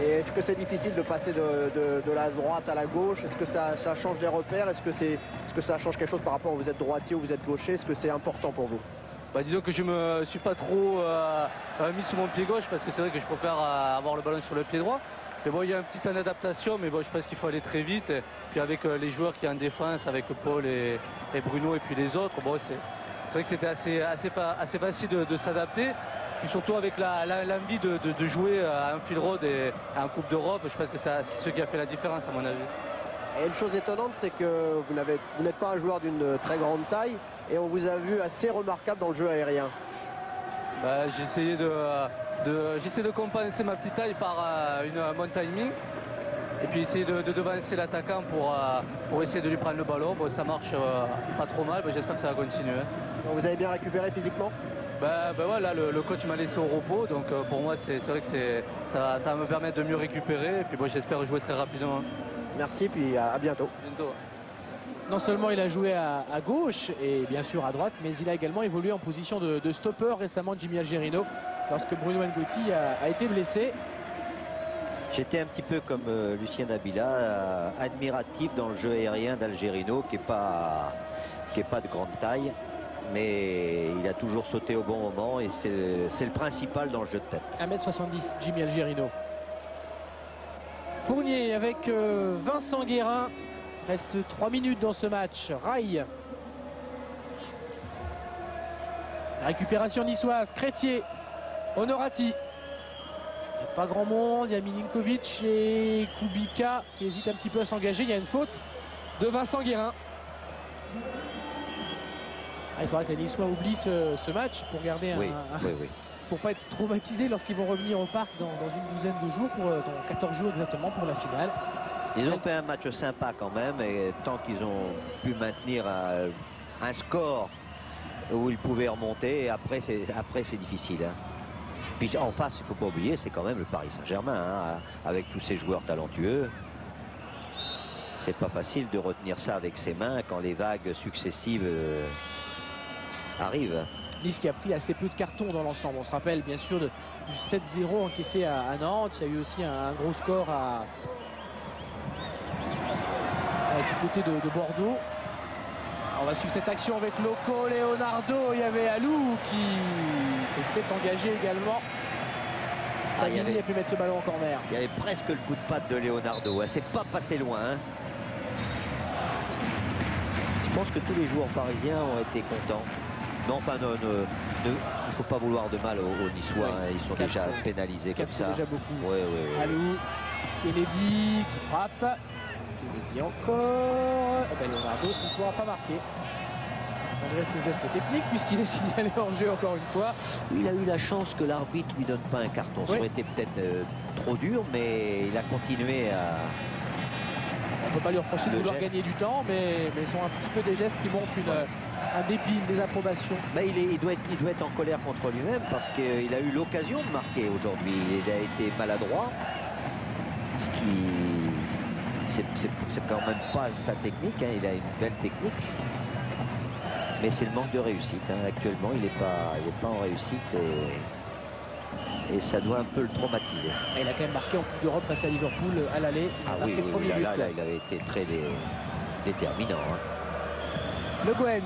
Et est-ce que c'est difficile de passer de la droite à la gauche? Est-ce que ça change des repères? Est-ce que ça change quelque chose par rapport à vous êtes droitier ou vous êtes gaucher? Est-ce que c'est important pour vous? Disons que je me suis pas trop mis sur mon pied gauche parce que c'est vrai que je préfère avoir le ballon sur le pied droit. Mais bon, il y a un petit temps d'adaptation, mais bon, je pense qu'il faut aller très vite. Et puis avec les joueurs qui sont en défense, avec Paul et Bruno et puis les autres, bon, c'est vrai que c'était assez facile de s'adapter. Puis surtout avec l'envie de jouer à un fil road et à un Coupe d'Europe, je pense que c'est ce qui a fait la différence à mon avis. Et une chose étonnante, c'est que vous n'êtes pas un joueur d'une très grande taille et on vous a vu assez remarquable dans le jeu aérien. J'ai essayé de compenser ma petite taille par mon timing et puis essayer de devancer l'attaquant pour essayer de lui prendre le ballon. Bon, ça marche pas trop mal, j'espère que ça va continuer. Donc vous avez bien récupéré physiquement? Voilà, le coach m'a laissé au repos, donc pour moi c'est vrai que ça va me permettre de mieux récupérer et puis bon, j'espère jouer très rapidement. Merci, puis à bientôt. Non seulement il a joué à gauche et bien sûr à droite, mais il a également évolué en position de stopper récemment, Jimmy Algerino, lorsque Bruno Ngotti a été blessé. J'étais un petit peu comme Lucien Nabila, admiratif dans le jeu aérien d'Algerino, qui est pas de grande taille, mais il a toujours sauté au bon moment et c'est le principal dans le jeu de tête. 1m70, Jimmy Algerino. Fournier avec Vincent Guérin. Reste 3 minutes dans ce match. Rail. Récupération niçoise. Crétier. Onorati. Il n'y a pas grand monde. Il y a Milinkovic et Kubica qui hésitent un petit peu à s'engager. Il y a une faute de Vincent Guérin. Il faudra que les Niçois oublient ce match pour garder oui. Pour pas être traumatisés lorsqu'ils vont revenir au parc dans une douzaine de jours, dans 14 jours exactement pour la finale. Ils ont fait un match sympa quand même, et tant qu'ils ont pu maintenir un score où ils pouvaient remonter, et après c'est difficile. Hein. Puis en face, il ne faut pas oublier, c'est quand même le Paris Saint-Germain, hein, avec tous ces joueurs talentueux. C'est pas facile de retenir ça avec ses mains quand les vagues successives arrivent. Nice qui a pris assez peu de cartons dans l'ensemble. On se rappelle bien sûr du 7-0 encaissé à Nantes. Il y a eu aussi un gros score du côté de Bordeaux. Alors on va suivre cette action avec Loco, Leonardo. Il y avait Alou qui s'était engagé également. Savini a pu mettre ce ballon en corner. Il y avait presque le coup de patte de Leonardo. Hein. C'est pas passé loin. Hein. Je pense que tous les joueurs parisiens ont été contents. Non, enfin, il ne faut pas vouloir de mal aux Niçois. Hein. Ils sont déjà pénalisés comme ça. Déjà beaucoup. Ouais. Alou, Kennedy qui frappe. Kennedy encore. Leonardo ne pourra pas marquer. Malgré ce geste technique, puisqu'il est signalé en jeu encore une fois. Il a eu la chance que l'arbitre lui donne pas un carton. Ça aurait été peut-être trop dur, mais il a continué à... On ne peut pas lui reprocher de vouloir gagner du temps, mais ce sont un petit peu des gestes qui montrent un dépit, une désapprobation. Il doit être en colère contre lui-même parce qu'il a eu l'occasion de marquer aujourd'hui. Il a été maladroit, ce c'est quand même pas sa technique, hein. Il a une belle technique. Mais c'est le manque de réussite. Hein. Actuellement, il n'est pas en réussite et ça doit un peu le traumatiser. Et il a quand même marqué en Coupe d'Europe face à Liverpool à l'aller. Ah oui, là, il avait été très déterminant. Hein. Le Guen.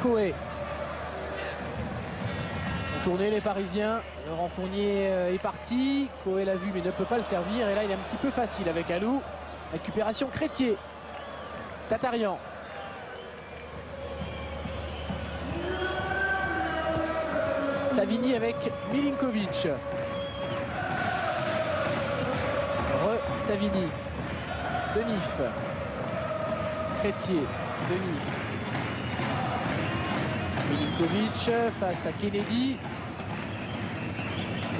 Coé. Tourner les Parisiens. Laurent Fournier est parti. Coé l'a vu mais ne peut pas le servir. Et là, il est un petit peu facile avec Alou. Récupération Crétier. Tatarian. Savini avec Milinkovic. Savini. Denif. Crétier. Denif. Milinkovic face à Kennedy.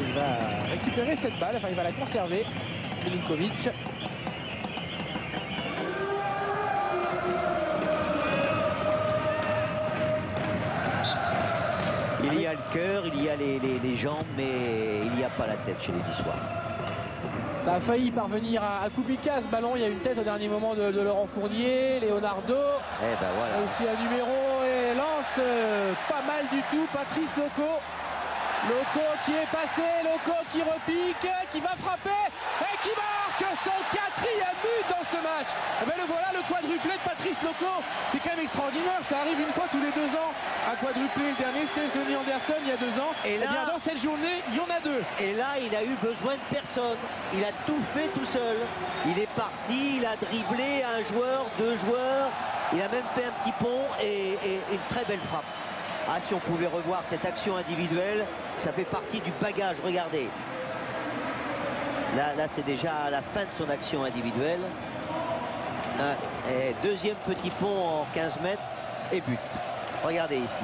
Il va récupérer cette balle, enfin il va la conserver. Milinkovic. Il y a le cœur, il y a les jambes, mais il n'y a pas la tête chez les Niçois. Ça a failli parvenir à Kubica ce ballon. Il y a une tête au dernier moment de Laurent Fournier. Leonardo. Eh ben voilà. Aussi un numéro et lance pas mal du tout. Patrice Loco. Loco qui est passé. Loco qui repique. Qui va frapper. Et qui marque son 4e but dans ce match. Mais le voilà, le quadruplé de Patrice Loco. C'est quand même extraordinaire. Ça arrive une fois tous les 2 ans. Un quadruplé, le dernier c'était Sonny Anderson il y a 2 ans. Et là, bien, dans cette journée, il y en a 2. Et là, il a eu besoin de personne. Il a tout fait tout seul. Il est parti, il a dribblé un joueur, 2 joueurs. Il a même fait un petit pont et une très belle frappe. Ah, si on pouvait revoir cette action individuelle, ça fait partie du bagage. Regardez. Là c'est déjà à la fin de son action individuelle. Et 2e petit pont en 15 mètres et but. Regardez ici.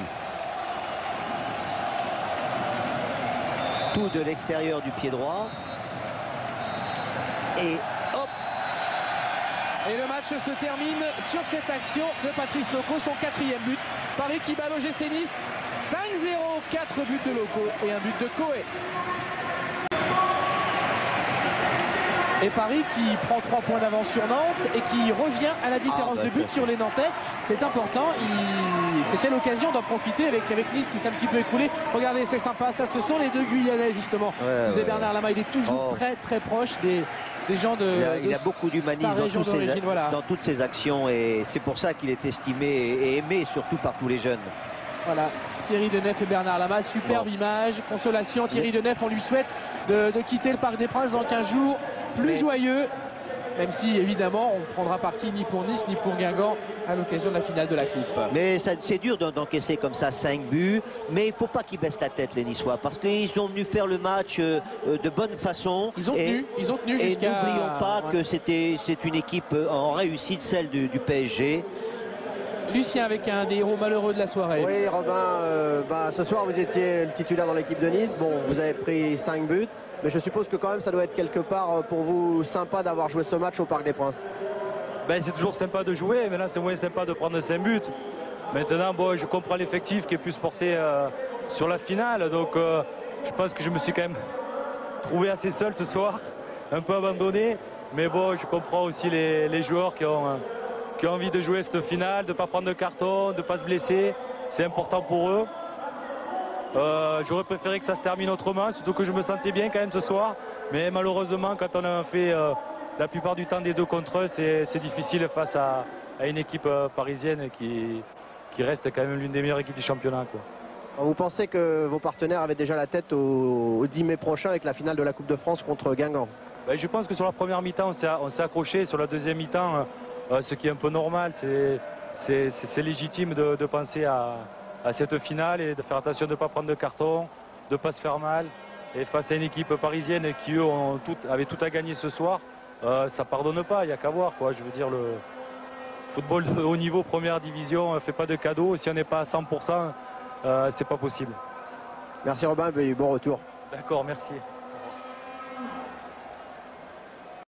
Tout de l'extérieur du pied droit. Et hop. Et le match se termine sur cette action de Patrice Loco, son 4e but. Paris qui bat l'OGC Nice. 5-0, 4 buts de Loco et un but de Coé. Et Paris qui prend 3 points d'avance sur Nantes et qui revient à la différence de but sur les Nantais. C'est important. C'était l'occasion d'en profiter avec Nice qui s'est un petit peu écroulé. Regardez, c'est sympa. Ça, ce sont les 2 Guyanais justement. Vous avez Bernard Lama, il est toujours très proche des gens de. Il a beaucoup d'humanisme dans toutes ses actions et c'est pour ça qu'il est estimé et aimé surtout par tous les jeunes. Voilà, Thierry Denef et Bernard Lama, superbe image, consolation. Thierry Denef, on lui souhaite de quitter le Parc des Princes dans 15 jours, plus joyeux, même si évidemment on prendra parti ni pour Nice ni pour Guingamp à l'occasion de la finale de la Coupe. Mais c'est dur d'encaisser comme ça 5 buts, mais il ne faut pas qu'ils baissent la tête les Niçois, parce qu'ils sont venus faire le match de bonne façon. Ils ont tenu jusqu'à... Et n'oublions pas que c'est une équipe en réussite, celle du PSG. Lucien avec un des héros malheureux de la soirée. Oui, Robin, ce soir vous étiez le titulaire dans l'équipe de Nice. Bon, vous avez pris 5 buts, mais je suppose que quand même ça doit être quelque part pour vous sympa d'avoir joué ce match au Parc des Princes. Ben, c'est toujours sympa de jouer, mais là c'est moins sympa de prendre 5 buts. Maintenant, bon, je comprends l'effectif qui est plus porté sur la finale, donc je pense que je me suis quand même trouvé assez seul ce soir, un peu abandonné, mais bon, je comprends aussi les joueurs qui ont envie de jouer cette finale, de ne pas prendre de carton, de ne pas se blesser. C'est important pour eux. J'aurais préféré que ça se termine autrement, surtout que je me sentais bien quand même ce soir. Mais malheureusement, quand on a fait la plupart du temps des 2 contre 1, c'est difficile face à une équipe parisienne qui reste quand même l'une des meilleures équipes du championnat, quoi. Vous pensez que vos partenaires avaient déjà la tête au 10 mai prochain avec la finale de la Coupe de France contre Guingamp? Ben, je pense que sur la première mi-temps, on s'est accroché. Sur la deuxième mi-temps, ce qui est un peu normal, c'est légitime de penser à cette finale et de faire attention de ne pas prendre de carton, de ne pas se faire mal. Et face à une équipe parisienne qui, eux, avaient tout à gagner ce soir, ça ne pardonne pas, il n'y a qu'à voir, quoi. Je veux dire, le football de haut niveau, première division, ne fait pas de cadeaux. Si on n'est pas à 100%, c'est pas possible. Merci Robin, et bon retour. D'accord, merci.